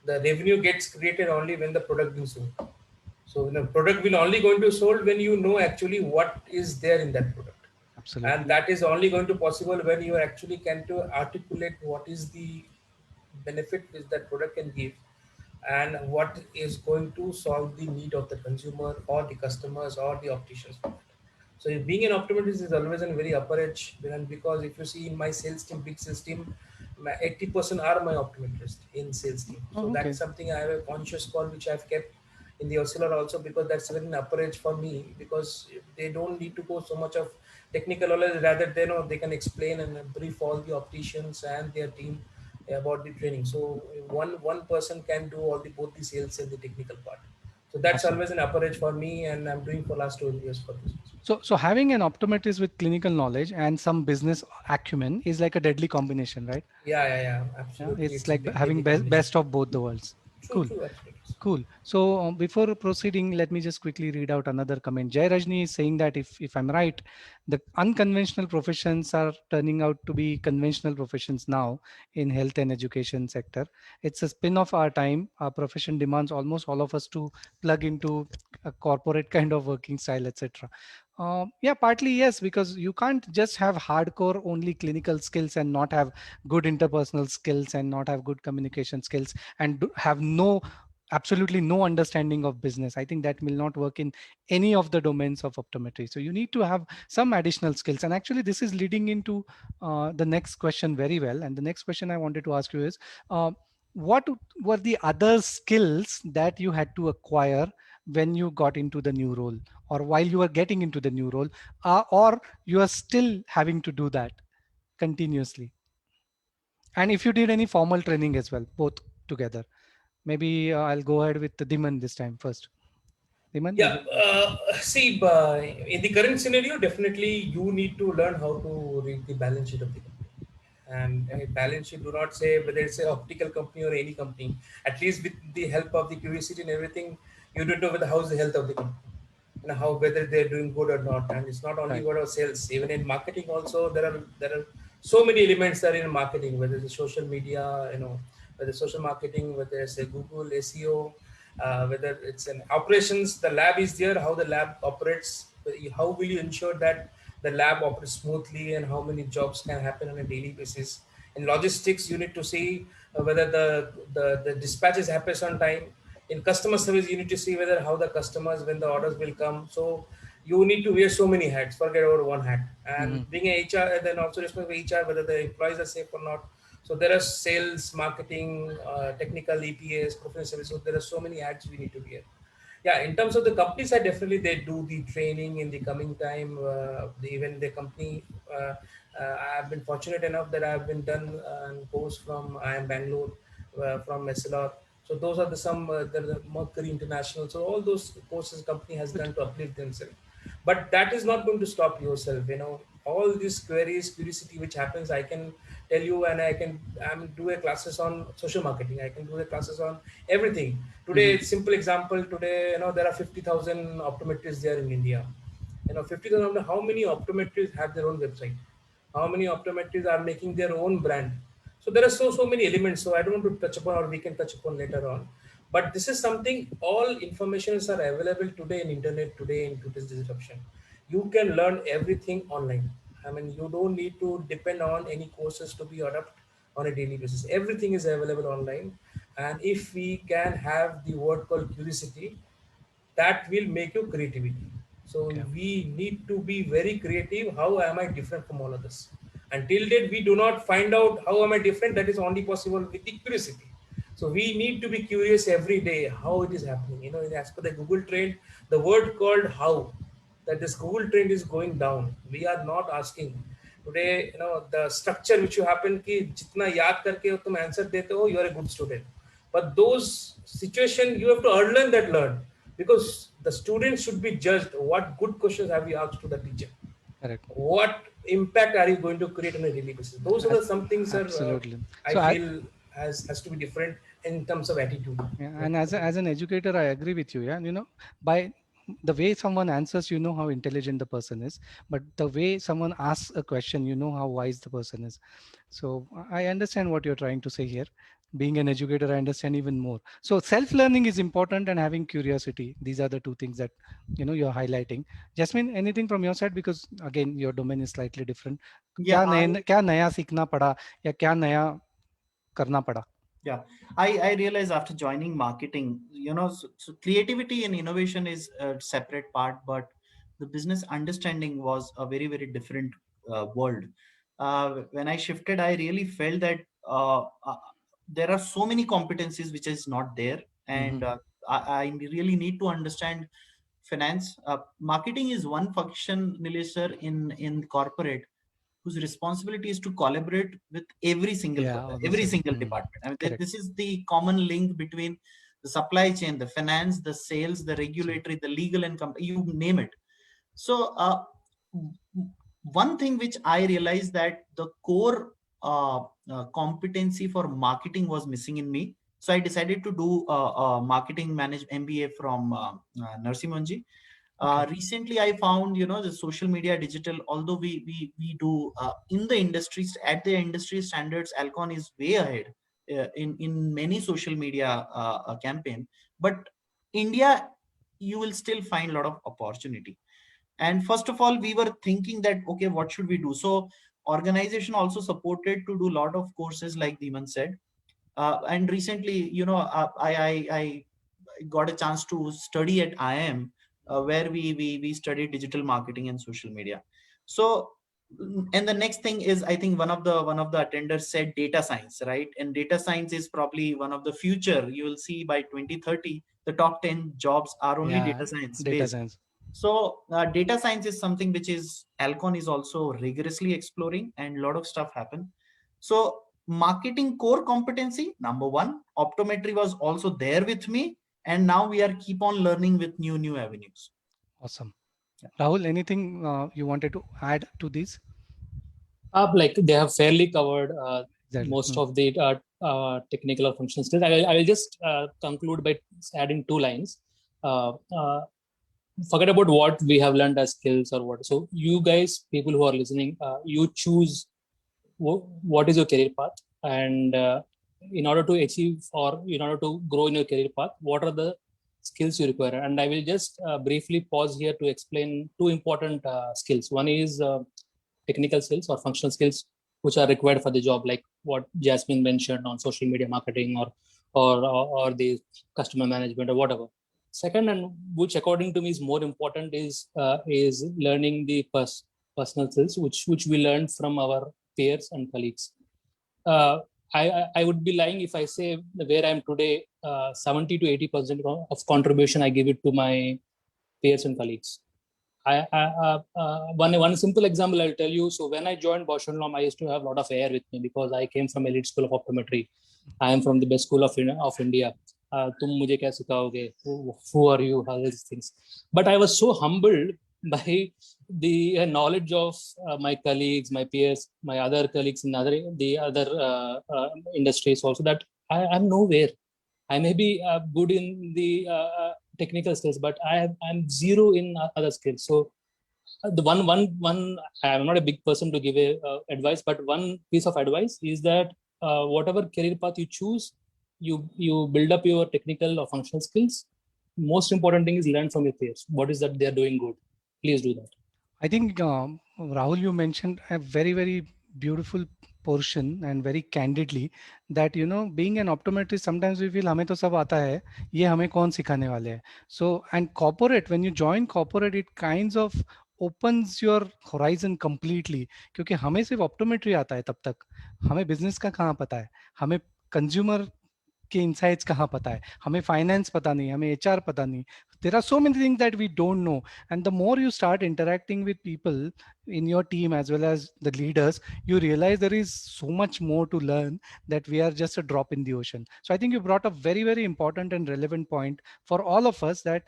the revenue gets created only when the product is sold. So the product will only going to be sold when you know actually what is there in that product. Absolutely. And that is only going to possible when you actually can to articulate what is the benefit which that product can give, and what is going to solve the need of the consumer or the customers or the opticians. So being an optometrist is always a very upper edge, and because if you see in my sales team, big sales team, 80% are my optometrists in sales team. So that's something I have a conscious call which I've kept in the oscillor also, because that's very an upper edge for me, because they don't need to go so much of technical knowledge, rather they can explain and brief all the opticians and their team about the training. So one person can do both the sales and the technical part. So that's always an upper edge for me, and I'm doing for last 2 years for this. So having an optometrist with clinical knowledge and some business acumen is like a deadly combination, right? Yeah, absolutely. It's like having best of both the worlds. Cool. Cool. So before proceeding, let me just quickly read out another comment. Jay Rajni is saying that if I'm right, the unconventional professions are turning out to be conventional professions now in health and education sector. It's a spin of our time. Our profession demands almost all of us to plug into a corporate kind of working style, etc. Yeah, partly yes, because you can't just have hardcore only clinical skills and not have good interpersonal skills and not have good communication skills and have absolutely no understanding of business. I think that will not work in any of the domains of optometry. So you need to have some additional skills. And actually, this is leading into the next question very well. And the next question I wanted to ask you is, what were the other skills that you had to acquire when you got into the new role, or while you were getting into the new role, or you are still having to do that continuously? And if you did any formal training as well, both together. Maybe I'll go ahead with the Diman this time first. Diman, Yeah, see, in the current scenario, definitely you need to learn how to read the balance sheet of the company. And a balance sheet, do not say whether it's an optical company or any company. At least with the help of the curiosity and everything, you don't know whether how's the health of the company, and how whether they're doing good or not. And it's not only right. about sales. Even in marketing, also there are so many elements that are in marketing, whether it's social media, whether social marketing, whether it's a Google SEO, whether it's an operations, the lab is there, how the lab operates, how will you ensure that the lab operates smoothly, and how many jobs can happen on a daily basis. In logistics, you need to see whether the dispatches happens on time. In customer service, you need to see whether how the customers, when the orders will come. So you need to wear so many hats, forget about one hat. And being a HR, and then also responsible for HR, whether the employees are safe or not. So there are sales, marketing, technical, EPS, professional services. So there are so many hats we need to wear. Yeah, in terms of the company side, definitely they do the training in the coming time. Even the company, I've been fortunate enough that I've been done course from IIM Bangalore, from SLR. So those are the Mercury International. So all those courses company has done to uplift themselves. But that is not going to stop yourself. All these curiosity which happens, I can tell you, and I'm do a classes on social marketing. I can do the classes on everything. Today, simple example. Today, there are 50,000 optometrists there in India. 50,000. How many optometrists have their own website? How many optometrists are making their own brand? So there are so many elements. So I don't want to touch upon, or we can touch upon later on. But this is something, all informations are available today in internet, today in today's disruption. You can learn everything online. I mean, you don't need to depend on any courses to be adopted on a daily basis. Everything is available online. And if we can have the word called curiosity, that will make you creativity. So Okay. we need to be very creative. How am I different from all others? Until date, we do not find out how am I different. That is only possible with the curiosity. So we need to be curious every day how it is happening. As per the Google trend, the word called how, that this Google trend is going down. We are not asking. Today, the structure which you happen ki jitna yaad karke tum answer dete ho, you are a good student. But those situation you have to unlearn that learn, because the students should be judged. What good questions have you asked to the teacher? Correct. What impact are you going to create on a daily basis? Those are some things Absolutely. I feel has to be different in terms of attitude. Yeah, and as an educator, I agree with you. Yeah, by the way someone answers, how intelligent the person is. But the way someone asks a question, how wise the person is. So I understand what you're trying to say here. Being an educator, I understand even more. So self-learning is important, and having curiosity. These are the two things that you're highlighting. Jasmine, anything from your side? Because again, your domain is slightly different. Yeah, क्या नया सीखना पड़ा या क्या नया करना पड़ा? Yeah, I realized after joining marketing, so creativity and innovation is a separate part, but the business understanding was a very, very different world. When I shifted, I really felt that there are so many competencies which is not there, and I really need to understand finance. Marketing is one function, Nilesh sir, in corporate, whose responsibility is to collaborate with every single obviously. single department. I mean, Correct. this is the common link between the supply chain, the finance, the sales, the regulatory, the legal, and you name it. So one thing which I realized, that the core competency for marketing was missing in me. So I decided to do marketing management MBA from Narsi Monji. Recently I found, the social media digital, although we do in the industries, at the industry standards, Alcon is way ahead in many social media campaign. But India you will still find a lot of opportunity. And first of all, we were thinking that, okay, what should we do? So organization also supported to do a lot of courses like Dhiman said. And recently, I got a chance to study at IIM, where we studied digital marketing and social media. So, and the next thing is, I think one of the attenders said data science, right? And data science is probably one of the future. You will see by 2030, the top 10 jobs are only Yeah, data science data based. science. So data science is something which is Alcon is also rigorously exploring, and a lot of stuff happen. So marketing core competency, number one, optometry was also there with me. And now we are keep on learning with new avenues. Awesome. Yeah. Rahul, anything you wanted to add to this? Like they have fairly covered Exactly. most of the technical or functional skills. I will just conclude by adding 2 lines. Forget about what we have learned as skills or what. So you guys, people who are listening, you choose what is your career path, and in order to achieve or in order to grow in your career path, what are the skills you require. And I will just briefly pause here to explain 2 important skills. One is technical skills or functional skills which are required for the job, like what Jasmine mentioned on social media marketing or the customer management or whatever. Second, and which according to me is more important, is learning the personal skills which we learned from our peers and colleagues. I would be lying if I say where I am today, 70 to 80% of contribution I give it to my peers and colleagues. One simple example I'll tell you. So when I joined Bausch & Lomb, I used to have a lot of air with me because I came from elite school of optometry. I am from the best school of India. तुम मुझे क्या सिखाओगे? Who are you? All these things. But I was so humbled by the knowledge of my colleagues, my peers, my other colleagues in the other industries also, that I'm nowhere. I may be good in the technical skills, but I'm zero in other skills. So the one I'm not a big person to give a advice, but one piece of advice is that whatever career path you choose, you build up your technical or functional skills. Most important thing is learn from your peers. What is that they are doing good? Please do that. I think Rahul, you mentioned a very beautiful portion and very candidly that being an optometrist, sometimes we feel हमें तो सब आता है, ये हमें कौन सिखाने वाले हैं. So and corporate, when you join corporate, it kinds of opens your horizon completely, क्योंकि हमें सिर्फ optometry आता है तब तक, हमें business का कहाँ पता है, हमें consumer के insights कहाँ पता है, हमें finance पता नहीं, हमें HR पता नहीं. There are so many things that we don't know, and the more you start interacting with people in your team as well as the leaders, you realize there is so much more to learn, that we are just a drop in the ocean. So I think you brought a very important and relevant point for all of us, that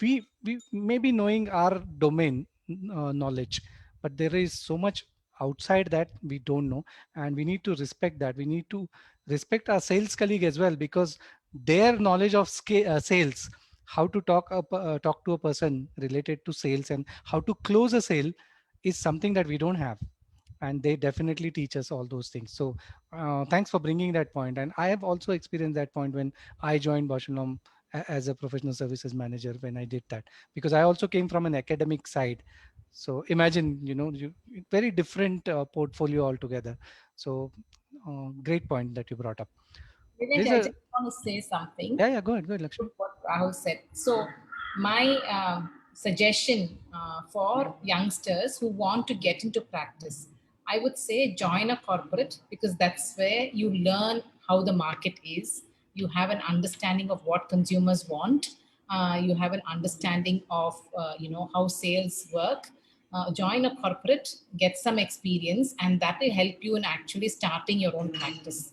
we may be knowing our domain knowledge, but there is so much outside that we don't know, and we need to respect that. We need to respect our sales colleague as well, because their knowledge of sales, how to talk to a person related to sales and how to close a sale, is something that we don't have, and they definitely teach us all those things. So thanks for bringing that point. And I have also experienced that point when I joined Bausch & Lomb as a professional services manager, when I did that, because I also came from an academic side. So imagine, very different portfolio altogether. So great point that you brought up. Vivek, I just want to say something. Yeah, go ahead, Lakshmi. What Rahul said. So my suggestion for youngsters who want to get into practice, I would say join a corporate, because that's where you learn how the market is. You have an understanding of what consumers want. You have an understanding of how sales work. Join a corporate, get some experience, and that will help you in actually starting your own practice.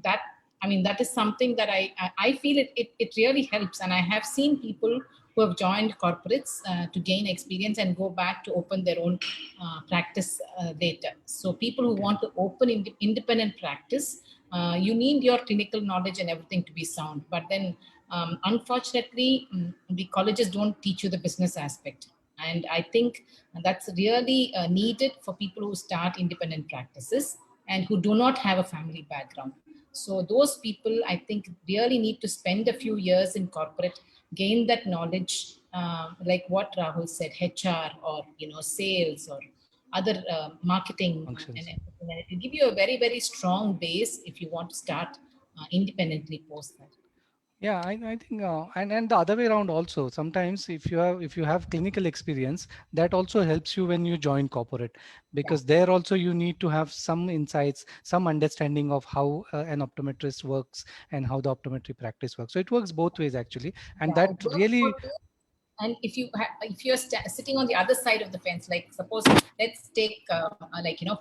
That is something that I feel it really helps. And I have seen people who have joined corporates to gain experience and go back to open their own practice later. So people who want to open independent practice, you need your clinical knowledge and everything to be sound. But then, unfortunately, the colleges don't teach you the business aspect. And I think that's really needed for people who start independent practices and who do not have a family background. So those people, I think, really need to spend a few years in corporate gain that knowledge, like what Rahul said, HR or sales or other marketing, Functions. and it will give you a very, very strong base if you want to start independently post that. Yeah, I think, and the other way around also. Sometimes if you have clinical experience, that also helps you when you join corporate, because there also you need to have some insights, some understanding of how an optometrist works and how the optometry practice works. So it works both ways actually, and Yeah, that it works really. for you. And if you're sitting on the other side of the fence, like suppose let's take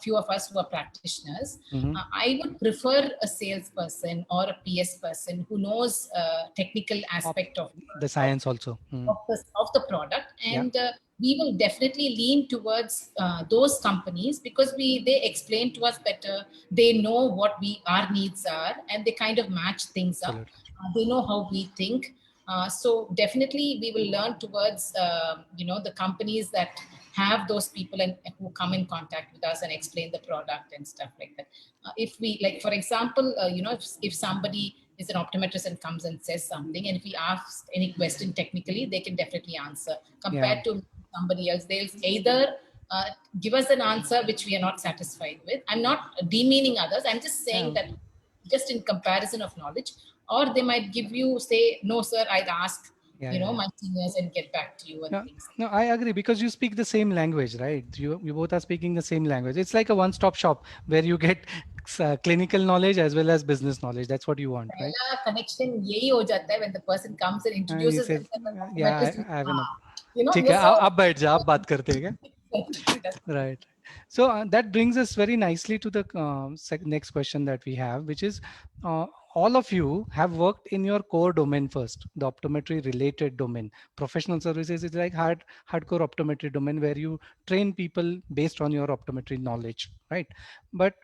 few of us who are practitioners, Mhm. I would prefer a salesperson or a PS person who knows technical aspect of the science also. of the product, and we will definitely lean towards those companies because they explain to us better. They know what our needs are, and they kind of match things up. Absolutely. They know how we think. So definitely we will learn towards the companies that have those people and who come in contact with us and explain the product and stuff like that. If we, like, for example, if somebody is an optometrist and comes and says something, and if we ask any question technically, they can definitely answer. Compared to somebody else, they'll either give us an answer which we are not satisfied with. I'm not demeaning others. I'm just saying that just in comparison of knowledge, or they might give you, say, no, sir, I'd ask, my seniors and get back to you and things. No, I agree, because you speak the same language, right? You both are speaking the same language. It's like a one-stop shop where you get clinical knowledge as well as business knowledge. That's what you want, right? Connection यही हो जाता है when the person comes and introduces says, themselves. I have enough. ठीक है, आप बैठ जाओ, आप बात करते हैं क्या? Right. So that brings us very nicely to the next question that we have, which is all of you have worked in your core domain first, the optometry related domain. Professional services is like hardcore optometry domain where you train people based on your optometry knowledge, right? But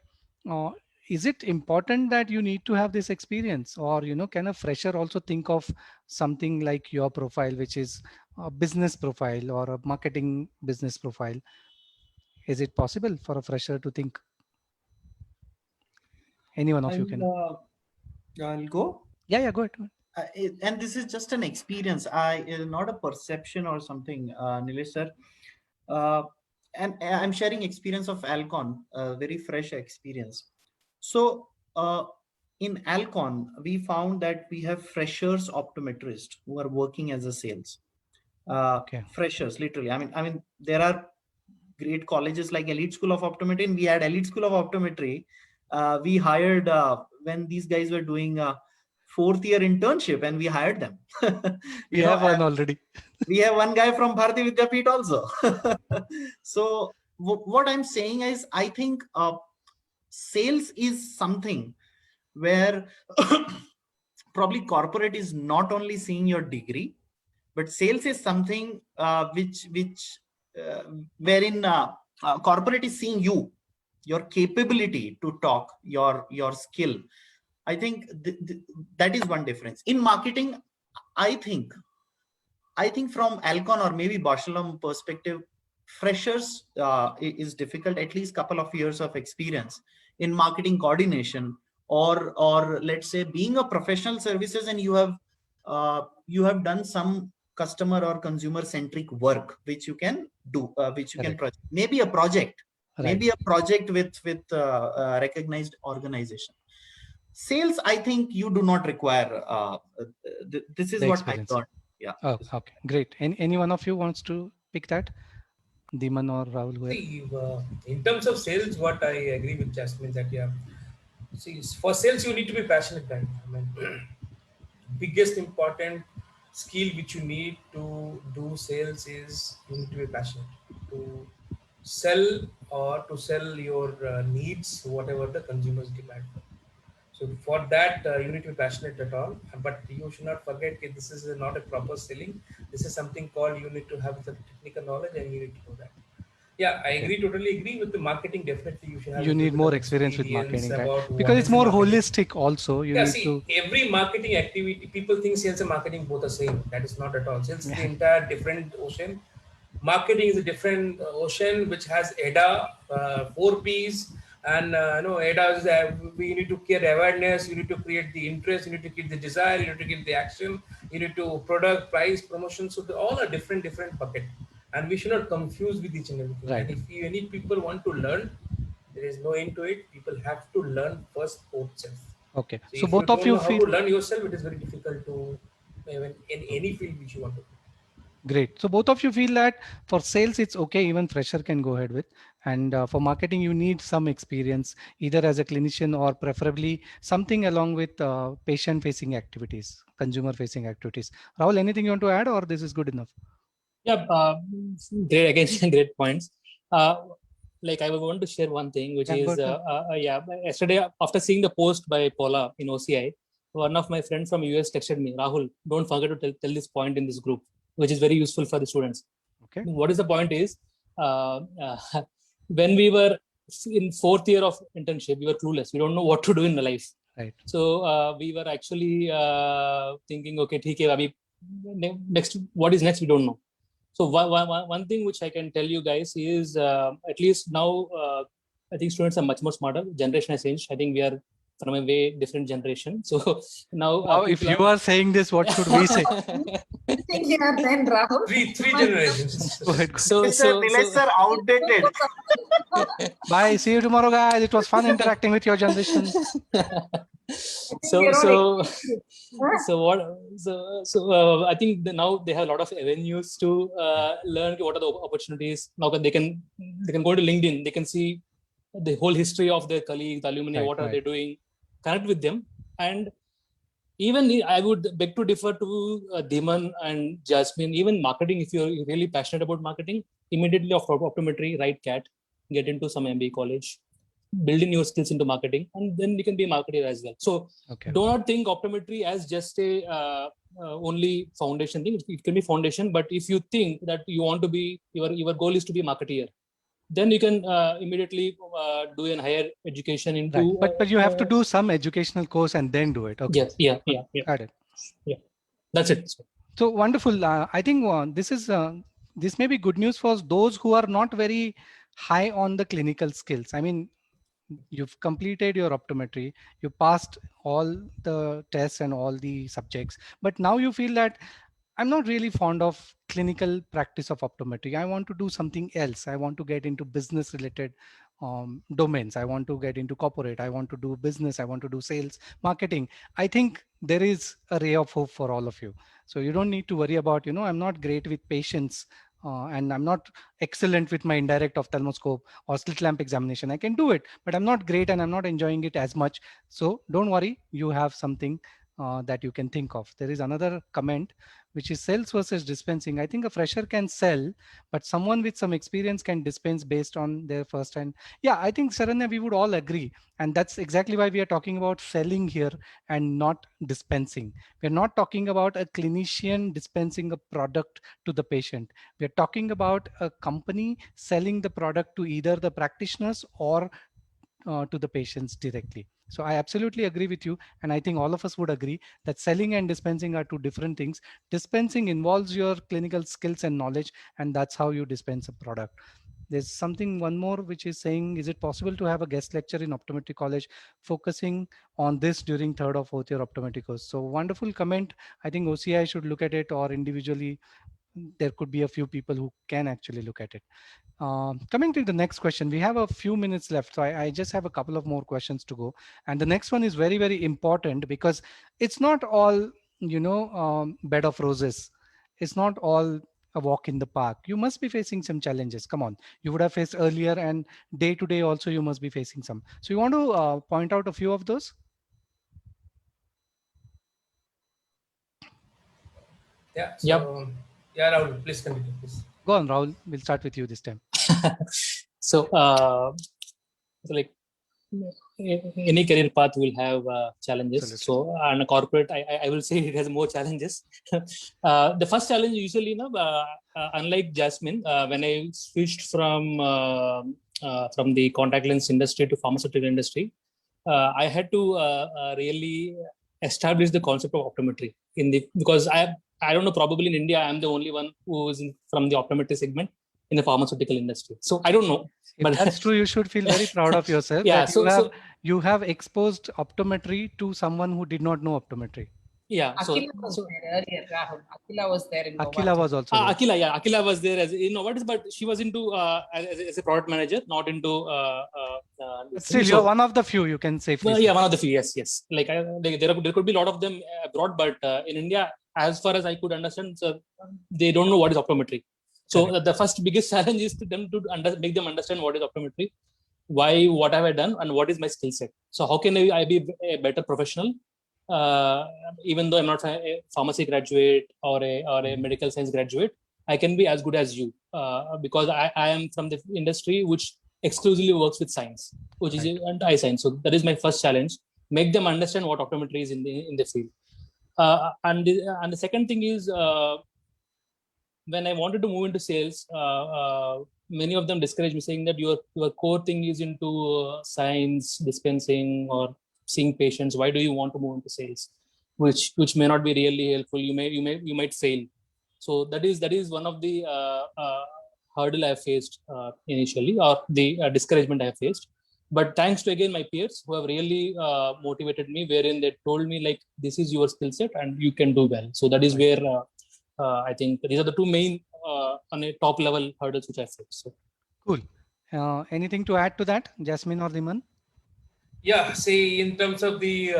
is it important that you need to have this experience, or can a fresher also think of something like your profile, which is a business profile or a marketing business profile? Is it possible for a fresher to think? Any one of you can. I'll go. Yeah, go ahead. And this is just an experience, not a perception or something, Nilesh sir. And I'm sharing experience of Alcon, very fresh experience. So in Alcon, we found that we have freshers optometrists who are working as a sales. Freshers, literally. I mean, there are great colleges like Elite School of Optometry, and we had Elite School of Optometry. We hired when these guys were doing fourth year internship, and we hired them. We have one already. We have one guy from Bharati Vidyapeeth also. So what I'm saying is, I think sales is something where probably corporate is not only seeing your degree, but sales is something wherein corporate is seeing you, your capability to talk, your skill. I think that is one difference. In marketing, I think from Alcon or maybe Bausch & Lomb perspective, freshers is difficult, at least couple of years of experience in marketing coordination, or let's say being a professional services, and you have done some customer or consumer centric work which you can do, which you can project. Maybe a project, maybe a project with recognized organization. Sales, I think you do not require. This is what I thought. Yeah. Oh, okay, great. Any one of you wants to pick that? Dhiman or Rahul? See, in terms of sales, what I agree with Jasmine that see, for sales you need to be passionate. Right? I mean, biggest important skill which you need to do sales is you need to be passionate to sell or to sell your needs, whatever the consumers demand for. So for that, you need to be passionate at all. But you should not forget that this is not a proper selling. This is something called you need to have the technical knowledge, and you need to know that. Yeah, I totally agree with the marketing. Definitely, you should have. You need more experience with marketing, right? Because it's more holistic. Also, you need to. Every marketing activity, people think sales and marketing both are same. That is not at all. Sales is the entire different ocean. Marketing is a different ocean which has EDA, 4 Ps. And ADA is we need to create awareness, you need to create the interest, you need to create the desire, you need to create the action, you need to product, price, promotion. So they all are different bucket, and we should not confuse with each and everything. Right. And if any people want to learn, there is no end to it. People have to learn first itself. Okay. So So if both you of don't you know how feel to learn yourself, it is very difficult to even in any field which you want to. great. So both of you feel that for sales, it's okay, even fresher can go ahead with. And for marketing, you need some experience, either as a clinician or preferably something along with patient facing activities, consumer facing activities. Rahul, anything you want to add, or this is good enough? Yeah, great again, great points. Like I want to share one thing, which Yeah, is go yesterday after seeing the post by Paula in OCI, one of my friends from US texted me, Rahul, don't forget to tell this point in this group, which is very useful for the students. Okay. What is the point is, when we were in 4th year of internship, we were clueless. We don't know what to do in the life. Right. So we were actually thinking, okay, next, what is next? We don't know. So one thing which I can tell you guys is at least now I think students are much more smarter. Generation has changed. I think we are from a way different generation. So now, If you are saying this, what should we say? Yeah, then Rahul. Three generations. Go ahead. Nilesh sir, outdated. Bye. See you tomorrow, guys. It was fun interacting with your generation. So I think now they have a lot of avenues to learn what are the opportunities. Now they can go to LinkedIn. They can see the whole history of their colleagues, the alumni, what are they doing, connect with them. And even I would beg to differ to Dhiman and Jasmine, even marketing, if you're really passionate about marketing, immediately after optometry, write CAT, get into some MBA college, building your skills into marketing, and then you can be a marketer as well. So do not think optometry as just a only foundation thing. It can be foundation, but if you think that you want to be, your goal is to be a marketeer, then you can immediately do a higher education into. Right. But you have to do some educational course and then do it. Okay. Yeah. Got it. Yeah, that's it. So wonderful. I think this may be good news for those who are not very high on the clinical skills. I mean, you've completed your optometry, you passed all the tests and all the subjects, but now you feel that I'm not really fond of clinical practice of optometry. I want to do something else. I want to get into business related domains. I want to get into corporate. I want to do business. I want to do sales, marketing. I think there is a ray of hope for all of you. So you don't need to worry about, I'm not great with patients and I'm not excellent with my indirect ophthalmoscope or slit lamp examination. I can do it, but I'm not great and I'm not enjoying it as much. So don't worry, you have something that you can think of. There is another comment, which is sales versus dispensing. I think a fresher can sell, but someone with some experience can dispense based on their first hand. Yeah, I think Saranya, we would all agree. And that's exactly why we are talking about selling here and not dispensing. We're not talking about a clinician dispensing a product to the patient. We're talking about a company selling the product to either the practitioners or to the patients directly. So I absolutely agree with you. And I think all of us would agree that selling and dispensing are two different things. Dispensing involves your clinical skills and knowledge, and that's how you dispense a product. There's one more, which is saying, is it possible to have a guest lecture in optometry college focusing on this during 3rd or 4th year optometry course? So wonderful comment. I think OCI should look at it, or individually, there could be a few people who can actually look at it. Coming to the next question, we have a few minutes left. So I just have a couple of more questions to go. And the next one is very, very important because it's not all, bed of roses. It's not all a walk in the park. You must be facing some challenges. Come on, you would have faced earlier, and day to day also you must be facing some. So you want to point out a few of those? Yeah. So, yeah, Rahul, please continue, please. Go on, Rahul. We'll start with you this time. So, like any career path will have challenges. Absolutely. So, on a corporate, I will say it has more challenges. The first challenge usually, unlike Jasmine, when I switched from the contact lens industry to pharmaceutical industry, I had to really establish the concept of optometry because I don't know, probably in India, I'm the only one who is from the optometry segment in the pharmaceutical industry. So I don't know. But that's true. You should feel very proud of yourself. Yeah. That you have exposed optometry to someone who did not know optometry. Yeah. Akila was there earlier, Rahul. Akila was there in Akila Novartis. was also there. Akila, yeah, Akila was there as in Novartis, but she was into as a product manager, not into. But still, you're one of the few, you can safely Well, say. yeah, one of the few. Yes, yes. Like there could be a lot of them abroad, but in India, as far as I could understand, so they don't know what is optometry. So the first biggest challenge is to them to make them understand what is optometry, why, what have I done, and what is my skill set. So how can I be a better professional, even though I'm not a pharmacy graduate or a medical science graduate, I can be as good as you because I am from the industry which exclusively works with science, which is eye science. So that is my first challenge: make them understand what optometry is in the field. And the second thing is when I wanted to move into sales, many of them discouraged me, saying that your core thing is into science, dispensing, or seeing patients. Why do you want to move into sales, which may not be really helpful? You might fail. So that is one of the hurdle I have faced initially, or the discouragement I have faced. But thanks to again my peers who have really motivated me, wherein they told me like, this is your skill set and you can do well. So that is where I think these are the two main on a top level hurdles which I faced. So. Cool. Anything to add to that, Jasmine or Dhiman? Yeah, say in terms of the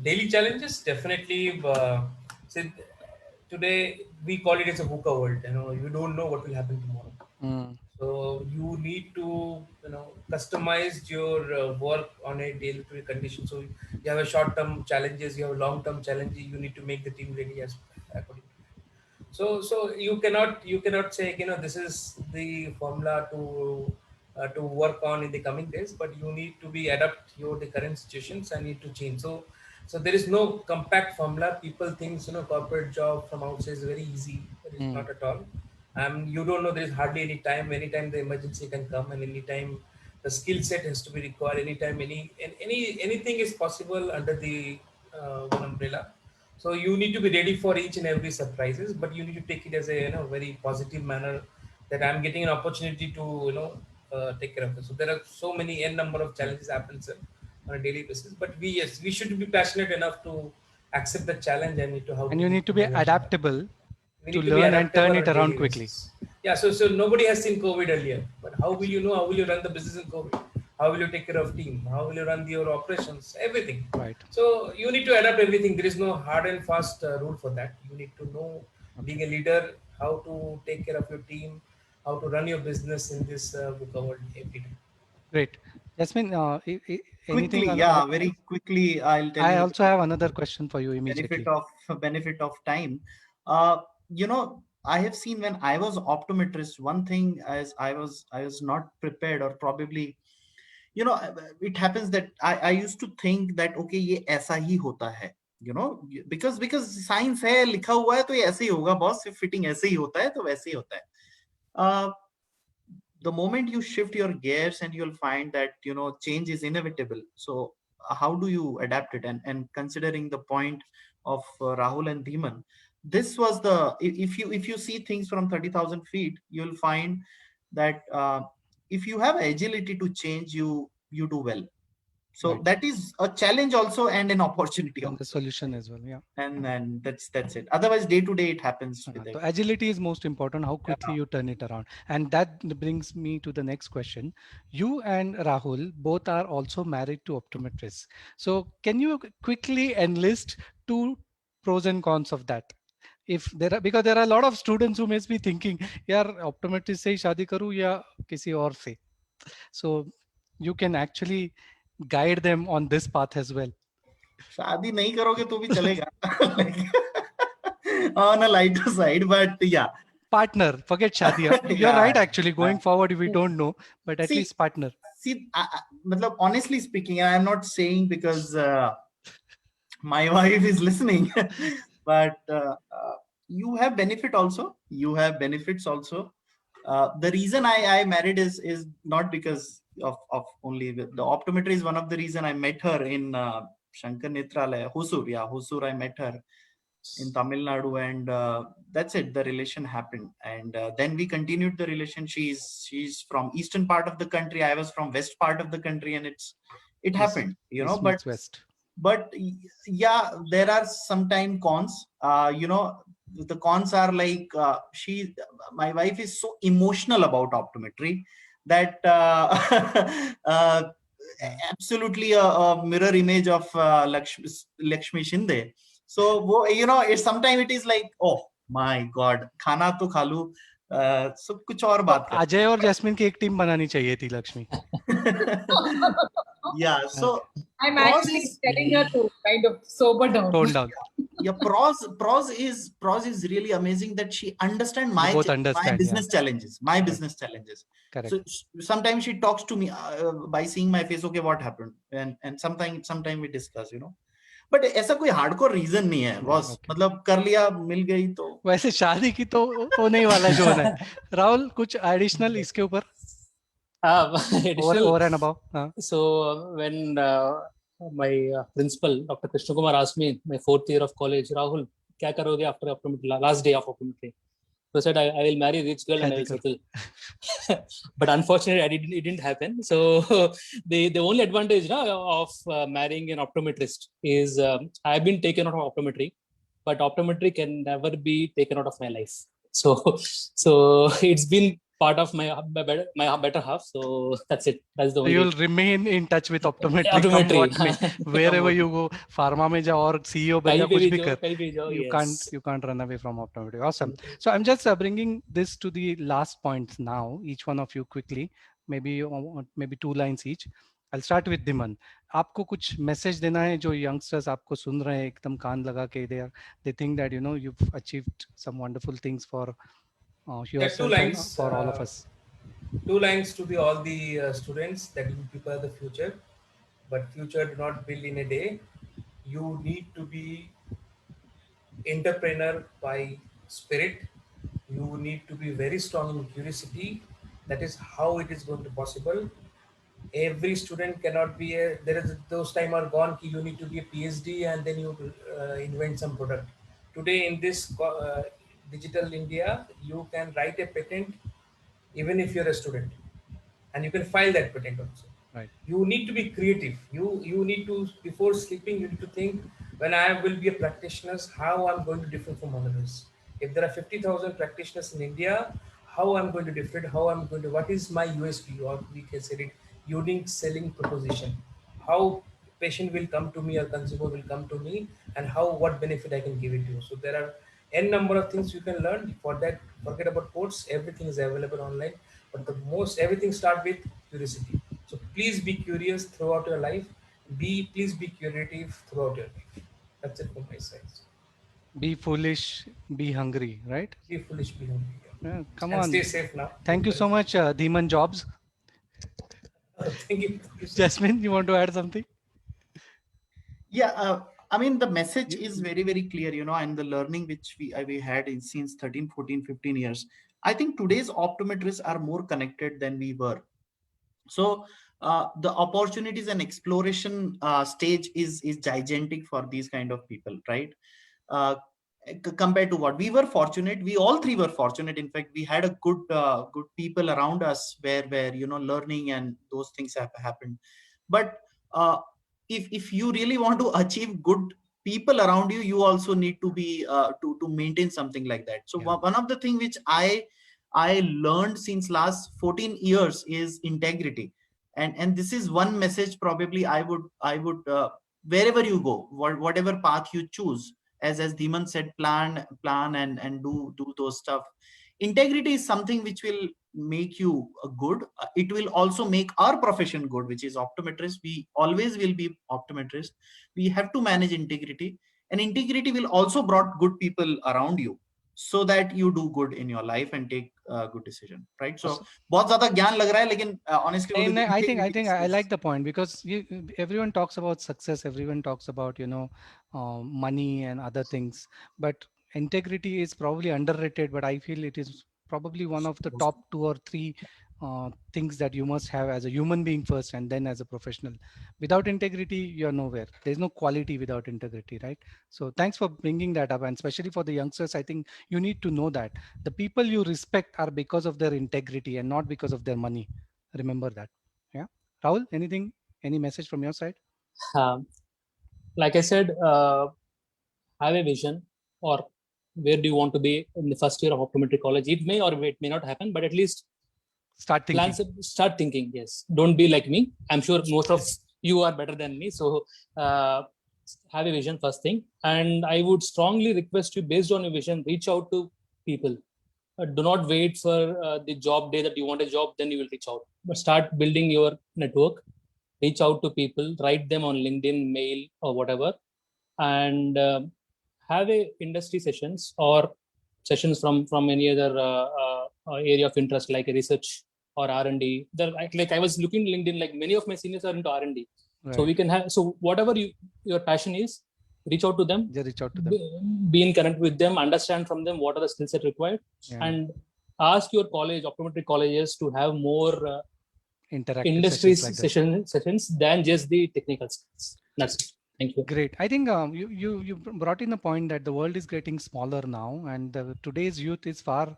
daily challenges, definitely. Say today we call it as a VUCA world. You don't know what will happen tomorrow. So you need to customize your work on a daily condition. So you have a short-term challenges, you have a long-term challenges. You need to make the team ready as according to it. So you cannot say this is the formula to work on in the coming days, but you need to be adapt the current situations and need to change. So there is no compact formula. People think corporate job from outside is very easy, but it's not at all. You don't know, there is hardly any time. Anytime the emergency can come, and anytime the skill set has to be required. Anytime anything is possible under the one umbrella. So you need to be ready for each and every surprises, but you need to take it as a very positive manner, that I'm getting an opportunity to take care of it. So there are so many n number of challenges happens on a daily basis, but we should be passionate enough to accept the challenge and need to how. And you need to be adaptable to be learn and turn on it a around daily quickly. basis. Yeah, so nobody has seen COVID earlier, but how will you know? How will you run the business in COVID? How will you take care of team? How will you run your operations? Everything. Right. So you need to adapt everything. There is no hard and fast rule for that. You need to know, being a leader, how to take care of your team, how to run your business in this VUCA world every day. Great. Jasmine, anything? Quickly, yeah, very quickly, I'll tell you. I also have another question for you immediately. Benefit of time. I have seen when I was optometrist, one thing as I was not prepared, or probably it happens that I used to think that okay, ये ऐसा ही होता है, because science है, लिखा हुआ है तो ये ऐसे ही होगा बॉस, फिटिंग ऐसे ही होता है तो वैसे ही होता है. The moment you shift your gears and you'll find that change is inevitable. So how do you adapt it? And considering the point of Rahul and Dhiman, this was the, if you see things from 30,000 feet, you'll find that if you have agility to change, you do well. So Right. that is a challenge also and an opportunity. And the solution as well, yeah. And that's it. Otherwise, day to day it happens. So agility is most important, how quickly you turn it around. And that brings me to the next question. You and Rahul both are also married to optometrists. So can you quickly enlist two pros and cons of that? If there are, because there are a lot of students who may be thinking, yaar optometrist se hi shaadi karu ya kisi aur se. So you can actually guide them on this path as well. शादी नहीं करोगे तो भी चलेगा. On a lighter side, but yeah. Partner, forget shadi. You're right, actually. Going forward, we don't know, but at least partner. See, honestly speaking, I am not saying because my wife is listening, but you have benefit also. You have benefits also. The reason I married is not because of only the optometry is one of the reason I met her in Shankar Netralaya, Hosur. Yeah, Hosur, I met her in Tamil Nadu, and that's it. The relation happened, and then we continued the relation. She's from eastern part of the country. I was from west part of the country, and it happened. But west. but yeah, there are sometimes cons. You know, the cons are like my wife is so emotional about optometry that absolutely a mirror image of Lakshmi Shinde. So you know, it sometimes it is like, oh my God, खाना तो खा लूं, सब कुछ और बात कर. अजय और जैस्मिन की एक टीम बनानी चाहिए थी Lakshmi. Yeah, so I'm pros actually is telling her to kind of sober down. Tone down. yeah, pros is really amazing that she understand You my both my understand, business yeah. challenges, my business challenges. Correct. So sometimes she talks to me by seeing my face, okay, what happened, and sometimes we discuss, you know. But ऐसा कोई hardcore reason नहीं है boss, Okay. मतलब कर लिया, मिल गई तो. वैसे शादी की तो होने ही वाला जोन है. राहुल, कुछ एडिशनल इसके ऊपर? Additional, over and above. हाँ. so when my principal Dr. Krishna Kumar asked me my 4th year of college, Rahul, क्या करोगे after optometry, last day of optometry? So I said I will marry a rich girl and I will settle. But unfortunately, it didn't happen. So the only advantage of marrying an optometrist is I've been taken out of optometry, but optometry can never be taken out of my life. So it's been part of my better half. So that's it. That's the So only. you'll remain in touch with optometry. Optometry. Come what may. Wherever you go, pharma में जाओ और CEO बन जा, कुछ भी कर. You can't run away from optometry. Awesome. So I'm just bringing this to the last points now. Each one of you quickly, maybe 2 lines each. I'll start with Dhiman. आपको कुछ मैसेज देना है जो यंगस्टर्स आपको सुन रहे हैं एकदम कान लगा के they think that you know you've achieved some wonderful things for yourself and for all of us. 2 lines to all the students that you people are the future, but future do not build in a day. You need to be entrepreneur by spirit. You need to be very strong in curiosity. That is how it is going to possible. Every student cannot be there is those time are gone you need to be a PhD and then you invent some product. Today in this digital India, you can write a patent even if you're a student, and you can file that patent also. Right. You need to be creative. You need to, before sleeping, you need to think, when I will be a practitioner, how I'm going to differ from others. If there are 50,000 practitioners in India, how I'm going to differ, what is my USP, or we can say it, unique selling proposition. How patient will come to me or consumer will come to me, and what benefit I can give it to. So there are n number of things you can learn. For that, forget about course. Everything is available online. But everything start with curiosity. So please be curious throughout your life. Please be creative throughout your life. That's it from my side. Be foolish, be hungry, right? Be foolish, be hungry. Yeah, come and on. Stay safe now. Thank you so much, Dhiman Jobs. Thank you. Jasmine, you want to add something? Yeah, I mean, the message is very, very clear, you know, and the learning which we had since 13, 14, 15 years. I think today's optometrists are more connected than we were. So the opportunities and exploration stage is gigantic for these kind of people, right? Compared to what we were fortunate, we all three were fortunate. In fact, we had a good people around us where you know, learning and those things have happened. But if you really want to achieve good people around you, you also need to be to maintain something like that. So Yeah. One of the thing which I learned since last 14 years is integrity, and this is one message probably I would wherever you go, whatever path you choose, as Dhiman said, plan and do those stuff. Integrity is something which will make you good. It will also make our profession good, which is optometrist. We always will be optometrist. We have to manage integrity, and integrity will also brought good people around you, so that you do good in your life and take good decision, right? So बहुत ज़्यादा ज्ञान लग रहा है, लेकिन honestly I think I like the point, because everyone talks about success, everyone talks about, you know, money and other things, but integrity is probably underrated. But I feel it is probably one of the top 2 or 3 things that you must have as a human being first, and then as a professional. Without integrity, you're nowhere. There's no quality without integrity, right? So thanks for bringing that up, and especially for the youngsters, I think you need to know that the people you respect are because of their integrity and not because of their money. Remember that. Yeah. Rahul, any message from your side? like I said, have a vision, or where do you want to be in the first year of optometry college? It may or it may not happen, but at least Start thinking. start thinking. Yes, don't be like me. I'm sure most of you are better than me. So have a vision first thing, and I would strongly request you, based on your vision, reach out to people. Do not wait for the job day that you want a job, then you will reach out. But start building your network. Reach out to people, write them on LinkedIn, mail, or whatever, and have a industry sessions or sessions from any other area of interest, like a research or R&D. Like I was looking LinkedIn, like many of my seniors are into R&D. Right. So we can have, so whatever your passion is, reach out to them. Yeah, reach out to them. Be in connect with them, understand from them what are the skill set required, and ask your optometry colleges to have more Interactive industry sessions like sessions than just the technical skills. That's it. Thank you. Great. I think you brought in the point that the world is getting smaller now, and today's youth is far.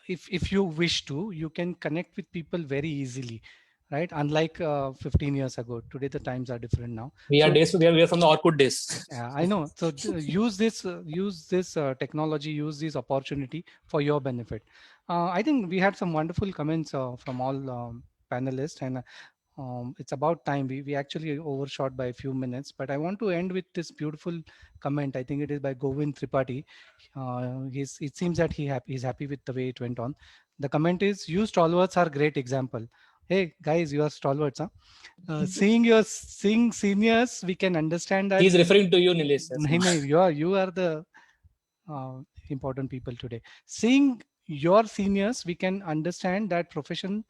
If you wish to, you can connect with people very easily, right? Unlike 15 years ago. Today the times are different now. We are from the Orkut days. Yeah, I know. So use this technology, use this opportunity for your benefit. I think we had some wonderful comments from all panelists, and it's about time. We actually overshot by a few minutes, but I want to end with this beautiful comment. I think it is by Govind Tripathi. It seems that he's happy with the way it went on. The comment is, "You stalwarts are great example." Hey guys, you are stalwarts, huh? Seeing seniors, we can understand that. He's referring to you, Nilesh. You are the important people today. Seeing your seniors, we can understand that profession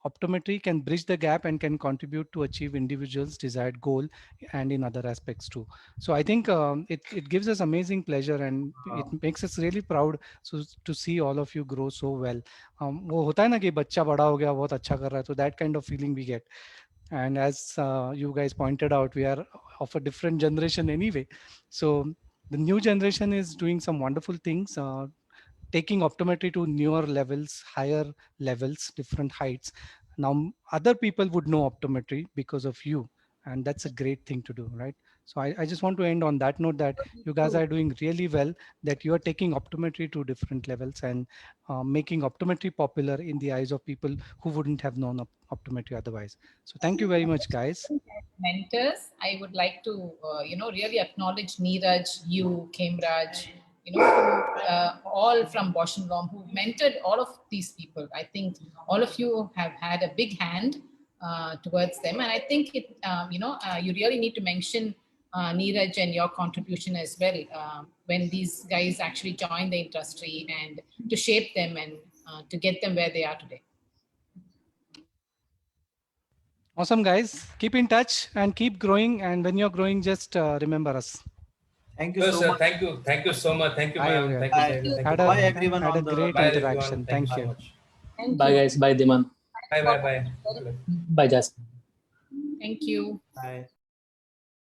optometry can bridge the gap and can contribute to achieve individuals' desired goal, and in other aspects too. So I think it gives us amazing pleasure, and it makes us really proud to see all of you grow so well. वो होता है ना कि बच्चा बड़ा हो गया, बहुत अच्छा कर रहा है, so that kind of feeling we get. And as you guys pointed out, we are of a different generation anyway. So the new generation is doing some wonderful things, taking optometry to newer levels, higher levels, different heights. Now other people would know optometry because of you, and that's a great thing to do, right? So I just want to end on that note, that you guys are doing really well, that you are taking optometry to different levels and making optometry popular in the eyes of people who wouldn't have known optometry otherwise. So thank you very much, guys. Mentors, I would like to really acknowledge Neeraj, you, Khemraj, all from Bosch & Lomb, who mentored all of these people. I think all of you have had a big hand towards them, and I think it you really need to mention Neeraj and your contribution as well, when these guys actually joined the industry, and to shape them and to get them where they are today. Awesome, guys. Keep in touch and keep growing. And when you're growing, just remember us. Thank you so much. Thank you so much. Thank you, ma'am. Thank you. Bye, everyone. Had a great interaction. Thank you. Bye, guys. Bye, Diman. Bye. Bye, Jasmine. Thank you. Bye.